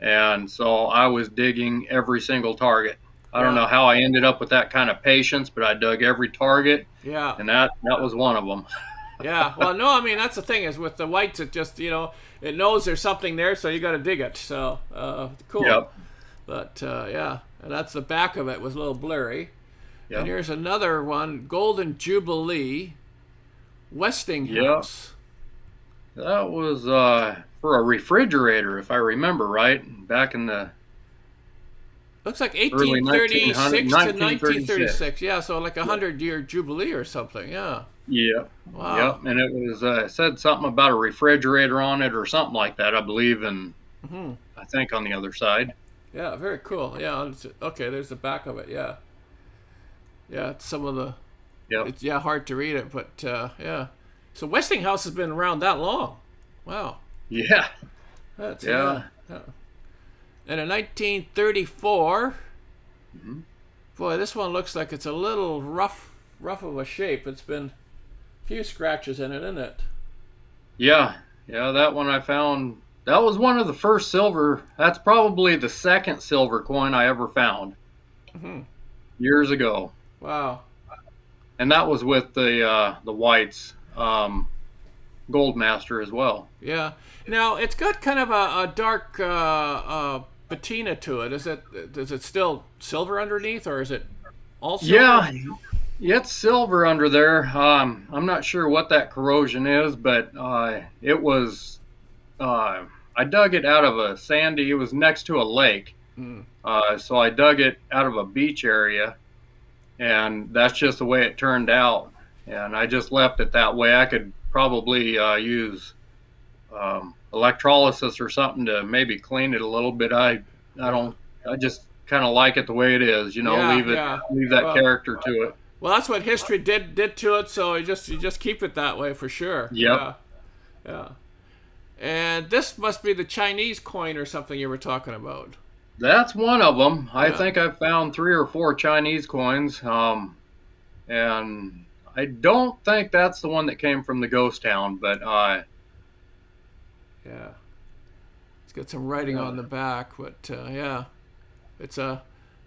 And so I was digging every single target. I don't know how I ended up with that kind of patience, but I dug every target. Yeah. And that was one of them. Yeah. Well, no, I mean, that's the thing is with the whites, it just, it knows there's something there, so you got to dig it. So, cool. Yep. But, yeah. And that's the back of it was a little blurry. Yep. And here's another one, Golden Jubilee Westinghouse. Yep. That was for a refrigerator, if I remember right, back in the looks like 1836 to 1936. Yeah, so like 100-year jubilee or something. Yeah. Yeah. Wow. Yep. And it was said something about a refrigerator on it or something like that, I believe, and I think on the other side. Yeah, very cool. Yeah. Okay, there's the back of it. Yeah. Yeah, it's some of the. Yep. It's hard to read it, but yeah. So Westinghouse has been around that long. Wow. Yeah. That's yeah. And in 1934, boy, this one looks like it's a little rough of a shape. It's been a few scratches in it, isn't it? Yeah, that one I found. That was one of the first silver. That's probably the second silver coin I ever found. Years ago. Wow. And that was with the White's Gold Master as well. Yeah. Now it's got kind of a dark patina to it. Is it still silver underneath, or is it all silver? Yeah, it's silver under there. I'm not sure what that corrosion is, but it was. I dug it out of a sandy. It was next to a lake, so I dug it out of a beach area, and that's just the way it turned out. And I just left it that way. I could probably use electrolysis or something to maybe clean it a little bit. I just kind of like it the way it is, leave that character to it. Well, that's what history did to it. So you just keep it that way for sure. Yep. Yeah. Yeah. And this must be the Chinese coin or something you were talking about. That's one of them. I Yeah. think I've found 3 or 4 Chinese coins, and I don't think that's the one that came from the ghost town, but Yeah. It's got some writing on the back, but yeah, it's a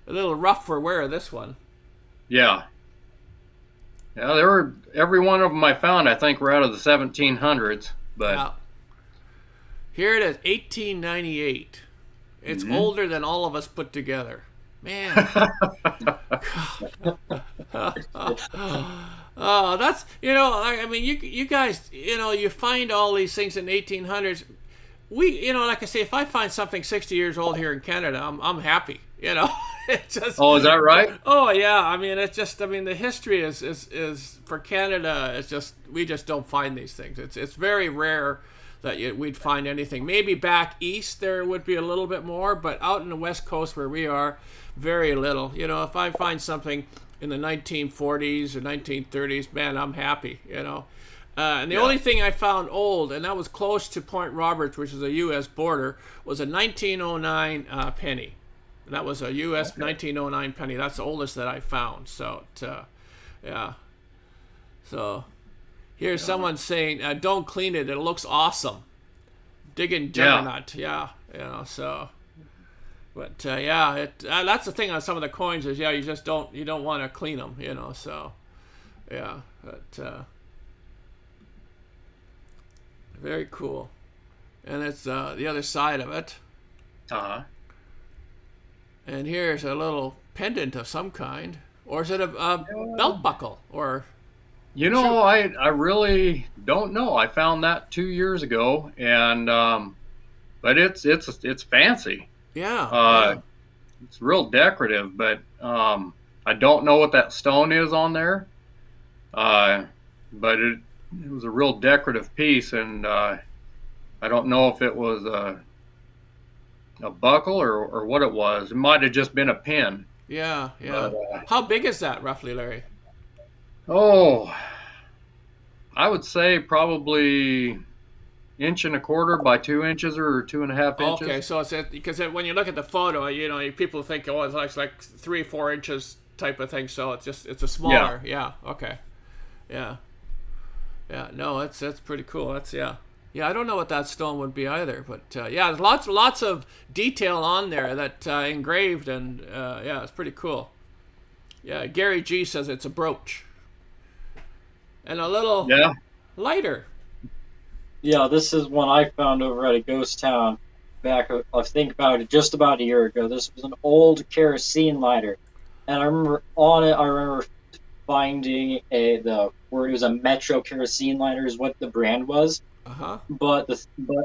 little rough for wear, this one. yeah. Yeah, there were every one of them I found. I think were out of the 1700s, but Yeah. Here it is, 1898. It's older than all of us put together. Man. Oh, that's, I mean, you guys, you find all these things in 1800s. Like I say, if I find something 60 years old here in Canada, I'm happy. It's just. Oh, is that right? Oh yeah, I mean, it's just. I mean, the history is for Canada. It's just we just don't find these things. It's very rare that we'd find anything. Maybe back east there would be a little bit more, but out in the West Coast where we are, very little. If I find something in the 1940s or 1930s, man, I'm happy. And the only thing I found old, and that was close to Point Roberts, which is a U.S. border, was a 1909 penny. And that was a U.S. 1909 penny. That's the oldest that I found. So, yeah. So, here's someone saying, "Don't clean it. It looks awesome." Digging Juggernaut. Yeah. So. But yeah, that's the thing on some of the coins is you just don't want to clean them. So. Yeah. But. Very cool. And it's the other side of it. Uh-huh. And here's a little pendant of some kind. Or is it a belt buckle? Or I really don't know. I found that 2 years ago, and but it's fancy. Yeah. It's real decorative, but I don't know what that stone is on there. But it was a real decorative piece, and I don't know if it was a buckle or what it was. It might have just been a pin. Yeah. But, How big is that roughly, Larry? oh, I would say probably 1.25 by 2 inches or 2.5 inches. Okay, so it's because when you look at the photo, people think it's like 3-4 inches type of thing. So it's a smaller. Yeah. Okay. Yeah. Yeah. No, that's pretty cool. Yeah. I don't know what that stone would be either, but there's lots of detail on there that engraved, and it's pretty cool. Yeah, Gary G says it's a brooch and a little lighter. Yeah, this is one I found over at a ghost town back, I think about it, just about a year ago. This was an old kerosene lighter, and I remember finding where it was a Metro kerosene lighter is what the brand was. Uh-huh. But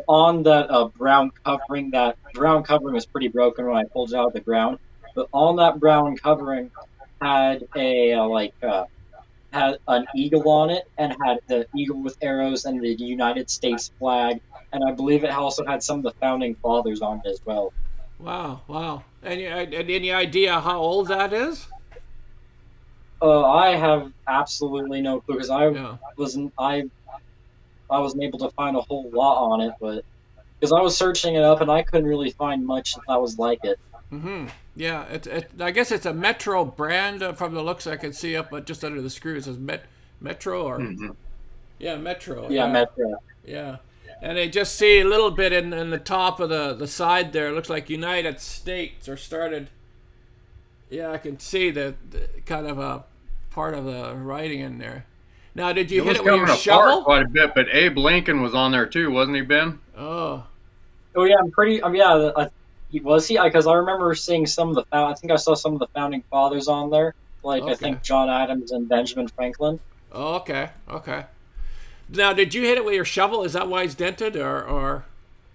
on that brown covering was pretty broken when I pulled it out of the ground. But on that brown covering had had an eagle on it, and had the eagle with arrows and the United States flag, and I believe it also had some of the founding fathers on it as well. Wow. And any idea how old that is? I have absolutely no clue because I wasn't able to find a whole lot on it, but because I was searching it up and I couldn't really find much that was like it. Mm-hmm. Yeah, I guess it's a Metro brand from the looks I can see up, but just under the screw it says Metro or Metro. Yeah, Metro. Yeah, and they just see a little bit in the top of the side there. It looks like United States or started. Yeah, I can see the kind of a part of the writing in there. Now, did you hit it with your shovel? Quite a bit, but Abe Lincoln was on there too, wasn't he, Ben? Oh yeah, I'm pretty. Was he? Because I remember seeing some of the. I think I saw some of the founding fathers on there, like I think John Adams and Benjamin Franklin. Oh, okay. Now, did you hit it with your shovel? Is that why it's dented, or?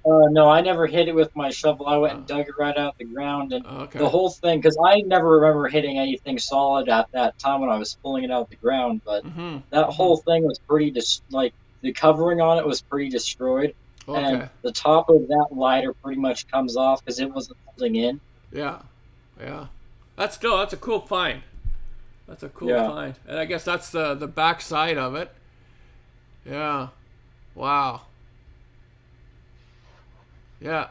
No, I never hit it with my shovel. I went and dug it right out of the ground, and the whole thing. Because I never remember hitting anything solid at that time when I was pulling it out of the ground. But that whole thing was pretty the covering on it was pretty destroyed. Okay. And the top of that lighter pretty much comes off because it wasn't holding in. Yeah. That's a cool find. That's a cool find. And I guess that's the back side of it. Yeah. Wow. Yeah.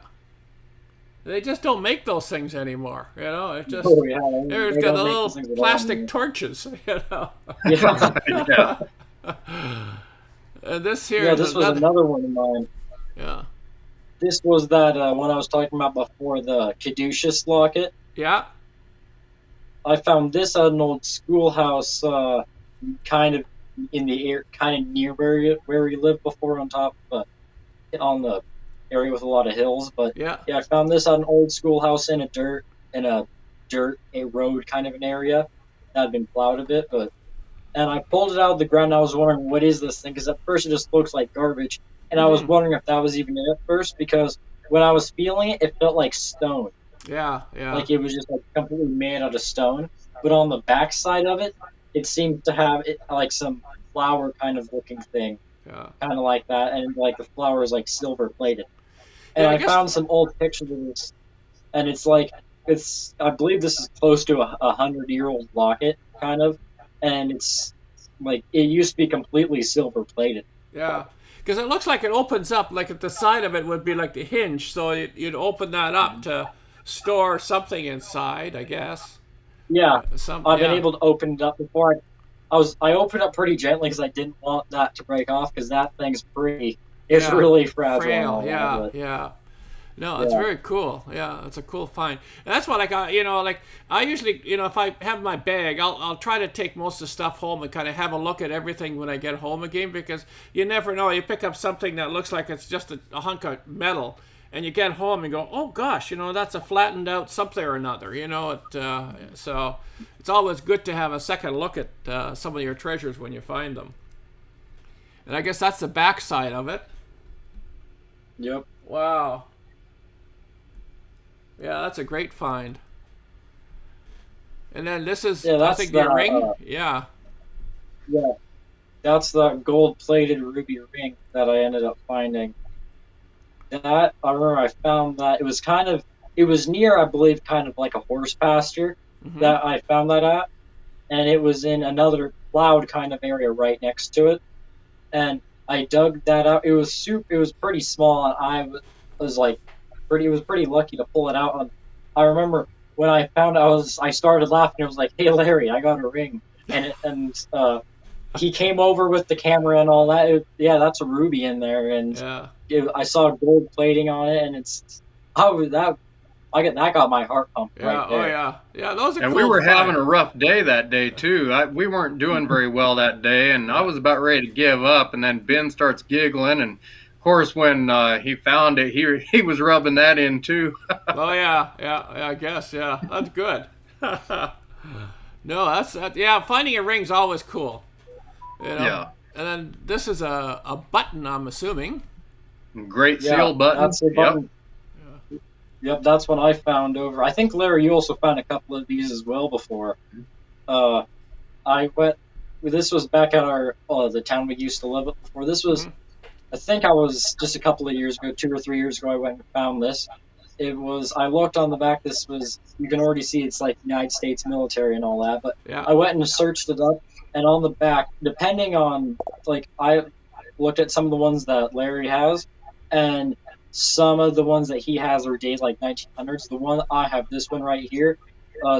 They just don't make those things anymore, you know. It just there's got the little plastic torches, you know. Yeah. Yeah. And this here, Yeah, this was another one of mine. Yeah. This was that one I was talking about before, the caduceus locket. Yeah. I found this at an old schoolhouse, kind of in the air, kind of near where we lived before, on the area with a lot of hills. But yeah, I found this at an old schoolhouse in a road kind of an area that had been plowed a bit. And I pulled it out of the ground. And I was wondering, what is this thing? Because at first it just looks like garbage, and I was wondering if that was even it at first, because when I was feeling it, it felt like stone. Yeah. Like it was just like completely made out of stone. But on the back side of it, it seemed to have like some flower kind of looking thing. Yeah. Kind of like that, and like the flower is like silver plated. And I found some old pictures of this, and I believe this is close to a 100-year-old locket, kind of, and it's like it used to be completely silver plated. Yeah. Because it looks like it opens up, like at the side of it would be like the hinge, so you'd open that up to store something inside, I guess. Yeah, I've been able to open it up before. I opened it up pretty gently because I didn't want that to break off, because that thing's it's really fragile. Yeah. No, it's very cool. Yeah, it's a cool find. And that's what I got, you know, like I usually, you know, if I have my bag, I'll try to take most of the stuff home and kind of have a look at everything when I get home again, because you never know. You pick up something that looks like it's just a hunk of metal, and you get home and go, oh gosh, you know, that's a flattened out something or another, you know. So it's always good to have a second look at some of your treasures when you find them. And I guess that's the back side of it. Yep. Wow. Yeah, that's a great find. And then this is, I think, your ring? Yeah. Yeah. That's the gold-plated ruby ring that I ended up finding. That, I remember I found that it was near, I believe, kind of like a horse pasture that I found that at. And it was in another plowed kind of area right next to it. And I dug that out. It was pretty small, and I was pretty lucky to pull it out. And I remember when I found it, I started laughing. It was like, "Hey Larry, I got a ring," and he came over with the camera and all that. That's a ruby in there, and I saw gold plating on it, and that got my heart pumped right there. Oh yeah, those are. And cool we were finds. having a rough day that day too. We weren't doing very well that day, and I was about ready to give up. And then Ben starts giggling, and of course, when he found it, he was rubbing that in too. Oh yeah, I guess, yeah, that's good. No, that's finding a ring's always cool. You know? Yeah. And then this is a button, I'm assuming. Great seal button. That's a button. Yep, that's what I found over. I think, Larry, you also found a couple of these as well before. This was back at the town we used to live at before. This was, I think I was just a couple of years ago, 2 or 3 years ago, I went and found this. I looked on the back, you can already see it's like United States military and all that, but I went and searched it up, and on the back, depending on, I looked at some of the ones that Larry has, and some of the ones that he has are dated like 1900s. The one I have, this one right here,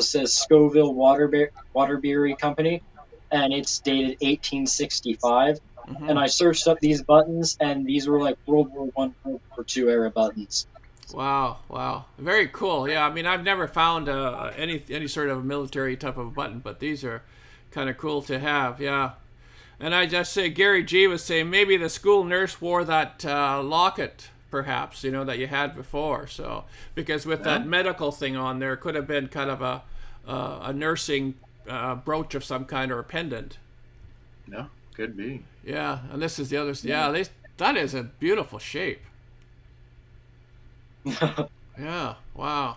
says Scoville Waterbury Company, and it's dated 1865. And I searched up these buttons, and these were like World War I, World War II era buttons. Wow, very cool. Yeah, I mean, I've never found any sort of military type of button, but these are kind of cool to have. Yeah. And I just say, Gary G was saying maybe the school nurse wore that locket, perhaps, you know, that you had before. So because with that medical thing on there, could have been kind of a nursing brooch of some kind or a pendant. No, could be. Yeah, and this is the other. Yeah, that is a beautiful shape. Yeah, wow.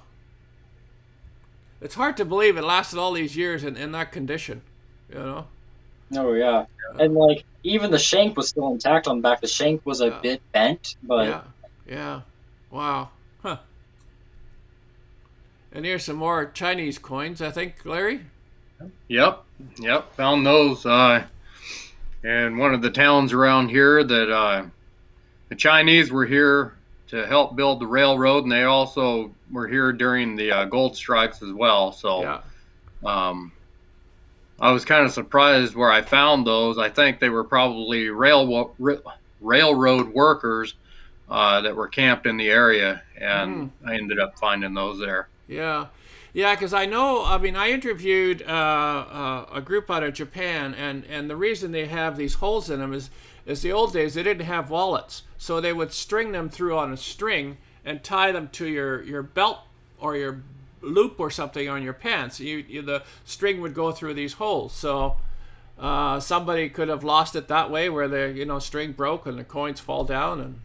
It's hard to believe it lasted all these years in that condition, you know? Oh, yeah. And, even the shank was still intact on the back. The shank was a bit bent, but... Yeah. Wow. Huh. And here's some more Chinese coins, I think, Larry? Yep. Yep, found those in one of the towns around here. That the Chinese were here to help build the railroad, and they also were here during the gold strikes as well. So Yeah. um, I was kind of surprised where I found those. I think they were probably railroad workers that were camped in the area, Hmm. and I ended up finding those there. Yeah. Yeah, because I know, I mean, I interviewed a group out of Japan, and the reason they have these holes in them is the old days they didn't have wallets. So they would string them through on a string and tie them to your belt or your loop or something on your pants. The string would go through these holes. So somebody could have lost it that way where the, string broke and the coins fall down and,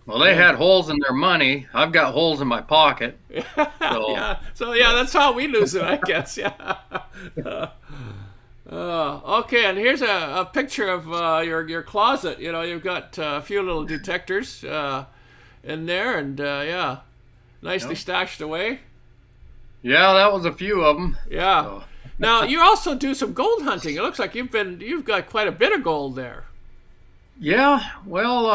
Well, they and had holes in their money. I've got holes in my pocket. So, yeah. So yeah, that's how we lose it, I guess. Yeah. Okay, and here's a picture of your closet. You've got a few little detectors in there, and yeah, nicely yep. stashed away. Yeah, that was a few of them. Yeah. So, Now you also do some gold hunting. It looks like you've got quite a bit of gold there. yeah, well,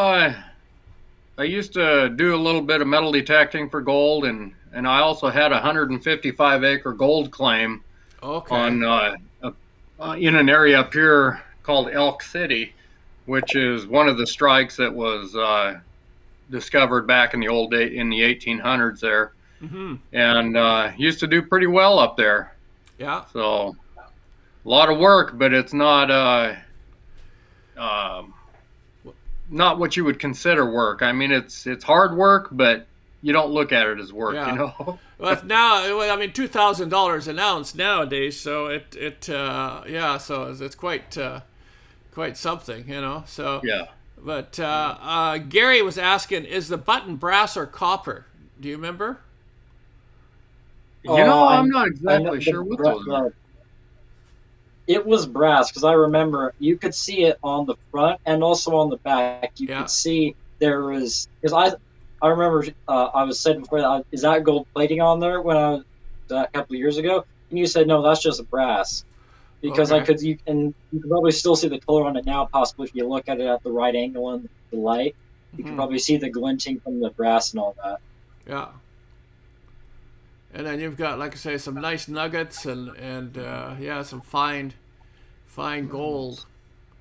I used to do a little bit of metal detecting for gold, and I also had a 155-acre gold claim Okay. on in an area up here called Elk City, which is one of the strikes that was discovered back in the old day in the 1800s there, Mm-hmm. and used to do pretty well up there. Yeah. So a lot of work, but it's um not what you would consider work. I mean, it's hard work, but you don't look at it as work, you Yeah. know. Well, now, well, I mean, $2,000 an ounce nowadays, so yeah, so it's quite something, So, Yeah. but Gary was asking, is the button brass or copper? Do you remember? You know, I I'm not I know exactly sure what those are. it was brass because I remember you could see it on the front and also on the back. You Yeah. could see there was because I remember I was saying before that is that gold plating on there when I was a couple of years ago, and you said no, that's just brass because I Okay. could you can probably still see the color on it now. Possibly if you look at it at the right angle in the light, you can Hmm. probably see the glinting from the brass and all that. Yeah. And then you've got, like I say, some nice nuggets and yeah, some fine gold.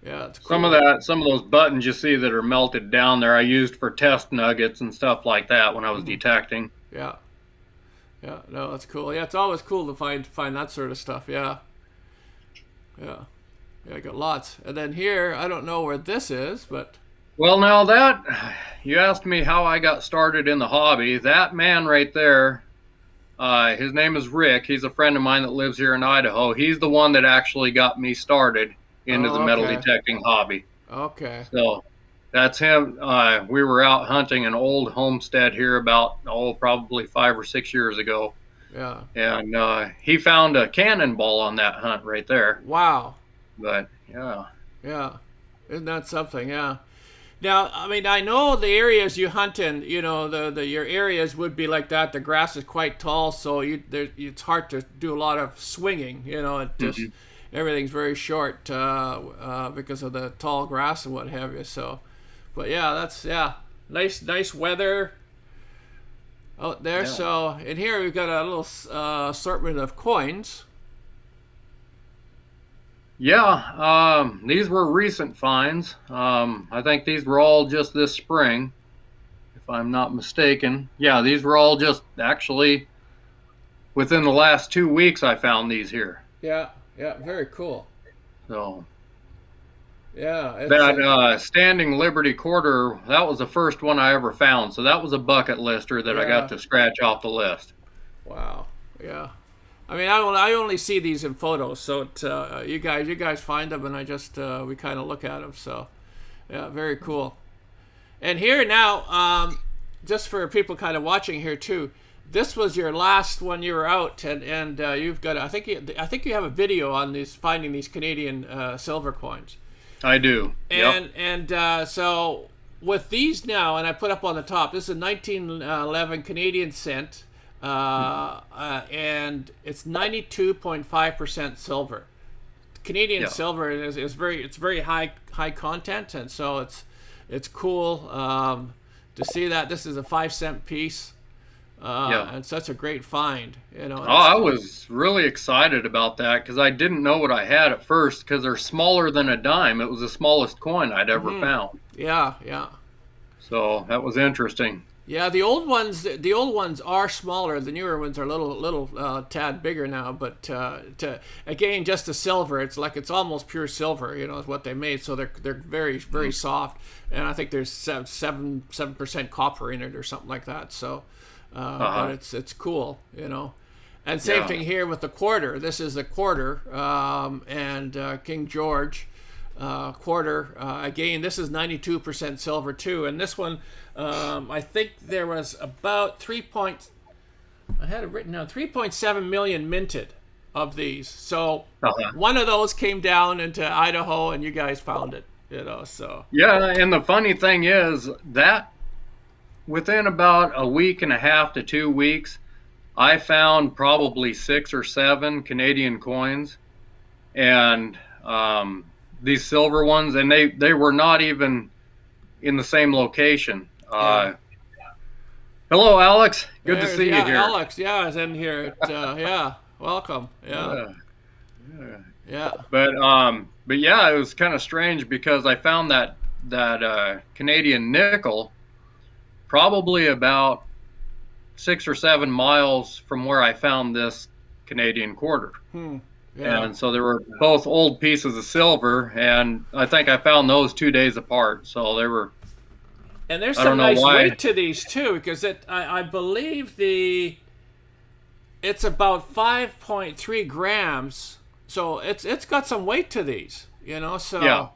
Yeah, it's cool. Some of those buttons you see that are melted down there, I used for test nuggets and stuff like that when I was Hmm. detecting. Yeah. Yeah, no, that's cool. Yeah, it's always cool to find that sort of stuff. Yeah, yeah, yeah. I got lots. And then here, I don't know where this is, but Well, now that you asked me how I got started in the hobby, that man right there, his name is Rick. He's a friend of mine that lives here in Idaho. He's the one that actually got me started into the oh, metal okay, detecting hobby. okay, So that's him. We were out hunting an old homestead here about, probably 5 or 6 years ago. yeah. And he found a cannonball on that hunt right there. Wow, But yeah, yeah. Isn't that something? Yeah. Now, I mean, I know the areas you hunt in. The your areas would be like that. The grass is quite tall, so it's hard to do a lot of swinging. It just hmm everything's very short because of the tall grass and what have you. So, but yeah, that's yeah, nice weather out there. yeah. So, in here we've got a little assortment of coins. Yeah, these were recent finds. I think these were all just this spring, if I'm not mistaken. Yeah, these were all just actually within the last 2 weeks I found these here. Yeah, yeah, very cool. So Yeah, it's that standing Liberty quarter, that was the first one I ever found. So that was a bucket lister that I got yeah, to scratch off the list. wow, yeah. I mean, I only see these in photos, so you guys find them, and I just we kind of look at them. So, yeah, very cool. And here now, just for people kind of watching here too, this was your last one you were out, and you've got I think you have a video on these finding these Canadian silver coins, I do. Yep. and so with these now, and I put up on the top, this is a 1911 Canadian cent. and it's 92.5% silver. Canadian silver is very high content, and so it's cool to see that. This is a 5-cent piece, and such a great find. I was really excited about that because I didn't know what I had at first because they're smaller than a dime. It was the smallest coin I'd ever found. Yeah. So that was interesting. Yeah, the old ones are smaller. The newer ones are a little tad bigger now. But again, just the silver, it's almost pure silver. Is what they made. So they're very soft, and I think there's 7% copper in it or something like that. So, but it's cool. And same thing here with the quarter. This is the quarter, and King George. Quarter, again, this is 92% silver too, and this one I think there was about 3.7 million minted of these, so one of those came down into Idaho and you guys found it, so yeah. And the funny thing is that within about a week and a half to 2 weeks I found probably 6 or 7 Canadian coins, and these silver ones, and they were not even in the same location. Hello, Alex. Good to see you here. Alex, is in here. Welcome. Yeah. But yeah, it was kind of strange because I found that Canadian nickel probably about 6 or 7 miles from where I found this Canadian quarter. Yeah. And so there were both old pieces of silver, and I think I found those 2 days apart. So they were. And there's some nice weight to these too, because I believe it's about 5.3 grams. So it's got some weight to these, So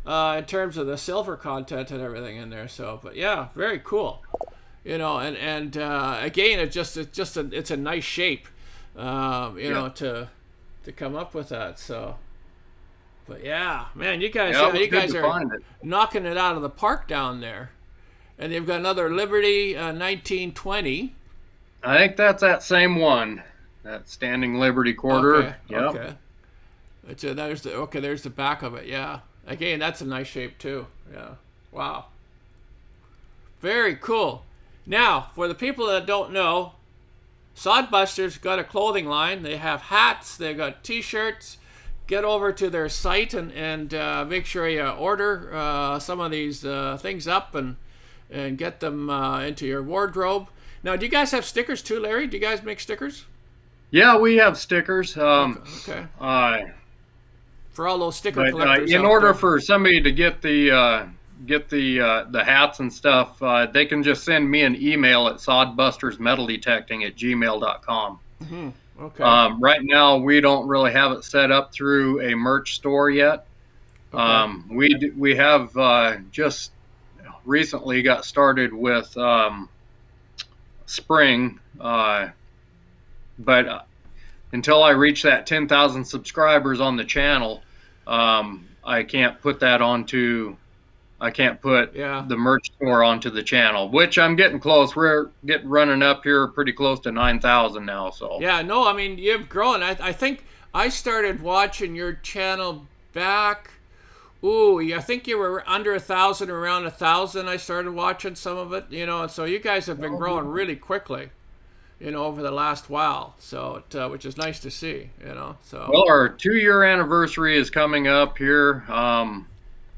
in terms of the silver content and everything in there. So, but yeah, very cool. And again, it's a nice shape. To come up with that, so. But yeah, man, you guys are knocking it out of the park down there, and they've got another Liberty 1920. I think that's that same one, that Standing Liberty quarter. Okay. There's the back of it. Yeah. Again, that's a nice shape too. Yeah. Wow. Very cool. Now, for the people that don't know, Sodbusters got a clothing line. They have hats. They got T-shirts. Get over to their site and make sure you order some of these things up and get them into your wardrobe. Now, do you guys have stickers too, Larry? Do you guys make stickers? Yeah, we have stickers. Okay. For all those sticker collectors. In order for somebody to get the hats and stuff, they can just send me an email at sodbustersmetaldetecting@gmail.com. Okay. Right now, we don't really have it set up through a merch store yet. Okay. We have just recently got started with spring, but until I reach that 10,000 subscribers on the channel, I can't put that onto. I can't put the merch store onto the channel, which I'm getting close. We're running up here pretty close to 9,000 now. So yeah, no, I mean, you've grown. I think I started watching your channel back. I think you were under 1,000, around 1,000. I started watching some of it, and so you guys have been growing really quickly, over the last while. So which is nice to see, So well, our 2-year anniversary is coming up here.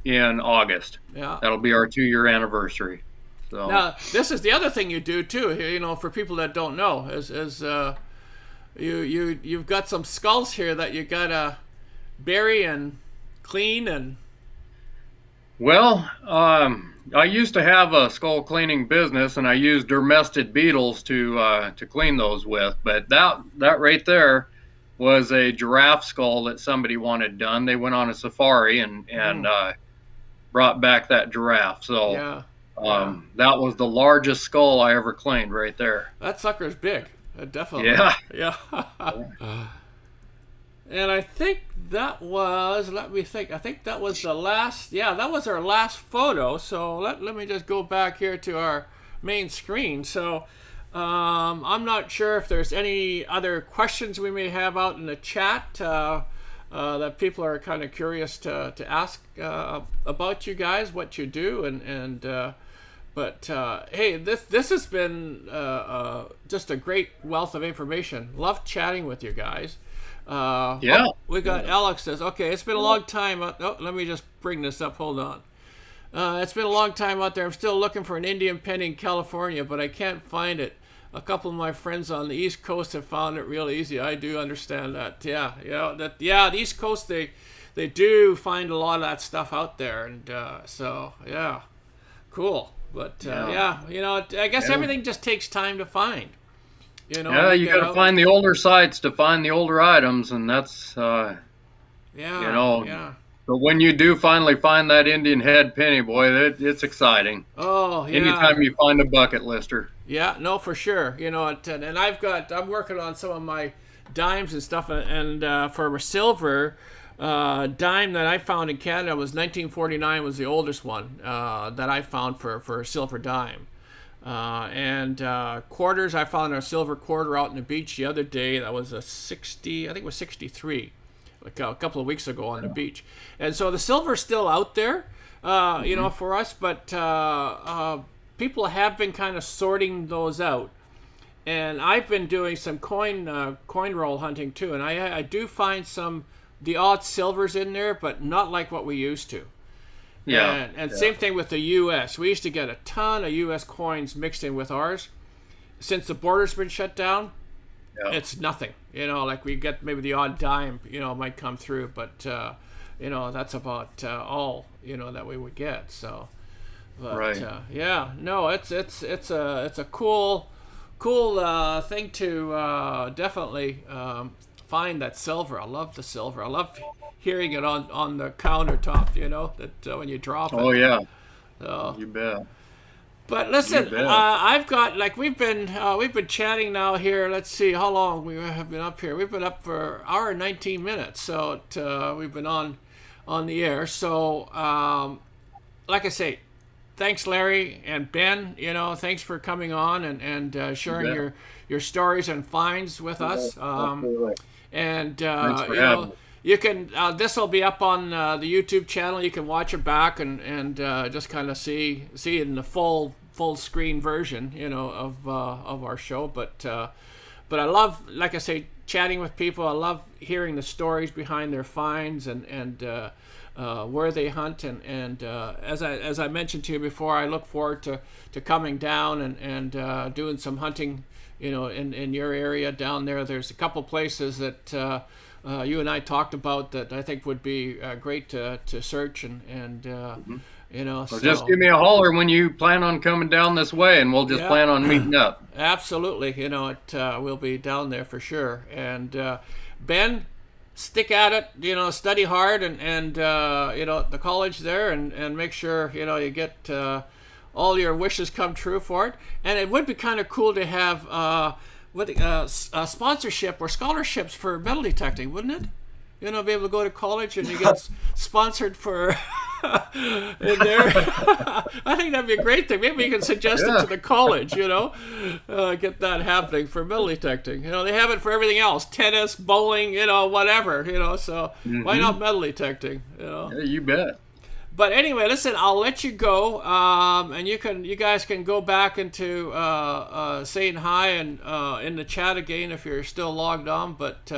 In August. Yeah. That'll be our 2-year anniversary. So now, this is the other thing you do too, for people that don't know, is you've got some skulls here that you gotta bury and clean and. Well, I used to have a skull cleaning business, and I used dermested beetles to clean those with. But that right there was a giraffe skull that somebody wanted done. They went on a safari and brought back that giraffe. So that was the largest skull I ever cleaned right there. That sucker's big. Definitely. Yeah. And I think that was, let me think, I think that was the last, that was our last photo. So let me just go back here to our main screen. So I'm not sure if there's any other questions we may have out in the chat that people are kind of curious to ask about you guys, what you do, but hey, this has been just a great wealth of information. Love chatting with you guys. Yeah. We got Alex says, okay, it's been a long time. Oh, let me just bring this up. Hold on. It's been a long time out there. I'm still looking for an Indian penny in California, but I can't find it. A couple of my friends on the East Coast have found it real easy. I do understand that. Yeah, the East Coast, they do find a lot of that stuff out there, and so yeah, cool. But yeah, I guess everything just takes time to find. Yeah, you got to find the older sites to find the older items, and that's yeah. But when you do finally find that Indian head penny, boy, it's exciting. Oh, yeah. Anytime you find a bucket lister. Yeah, no, for sure. And I'm working on some of my dimes and stuff, and for a silver dime that I found in Canada was 1949 was the oldest one that I found for a silver dime. And quarters, I found a silver quarter out on the beach the other day. That was a 60, I think it was 63. Like a couple of weeks ago on the beach. And so the silver's still out there, for us, but people have been kind of sorting those out. And I've been doing some coin roll hunting too, and I do find the odd silvers in there, but not like what we used to. Yeah. And same thing with the U.S. We used to get a ton of U.S. coins mixed in with ours. Since the border's been shut down, it's nothing. Like we get maybe the odd dime, might come through, but that's about all that we would get. So, but, right. It's a cool thing to definitely find that silver. I love the silver. I love hearing it on the countertop. That when you drop it. Oh yeah. So, you bet. But listen, I've got we've been chatting now here. Let's see how long we have been up here. We've been up for an hour and 19 minutes. So we've been on the air. So like I say, thanks Larry and Ben. Thanks for coming on and sharing your stories and finds with us. And you can this will be up on the YouTube channel. You can watch it back and just kind of see it in the full screen version, of our show. But I love, like I say, chatting with people. I love hearing the stories behind their finds and where they hunt. And as I mentioned to you before, I look forward to coming down and doing some hunting, in your area down there. There's a couple places that you and I talked about that I think would be great to search and Well, just give me a holler when you plan on coming down this way, and we'll just plan on meeting up. Absolutely, we'll be down there for sure. And Ben, stick at it, study hard and the college there, and make sure you get all your wishes come true for it. And it would be kind of cool to have sponsorship or scholarships for metal detecting, wouldn't it? Be able to go to college and you get sponsored for in there. I think that'd be a great thing. Maybe you can suggest it to the college, get that happening for metal detecting. They have it for everything else, tennis, bowling, whatever, so why not metal detecting, Yeah, you bet. But anyway, listen, I'll let you go, and you guys can go back into saying hi and in the chat again if you're still logged on. But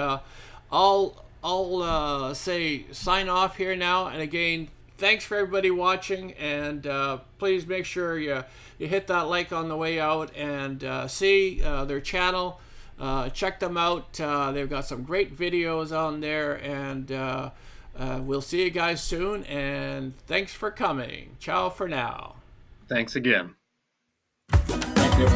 I'll say sign off here now. And again, thanks for everybody watching, and please make sure you hit that like on the way out and see their channel. Check them out. They've got some great videos on there, and we'll see you guys soon, and thanks for coming. Ciao for now. Thanks again. Thank you.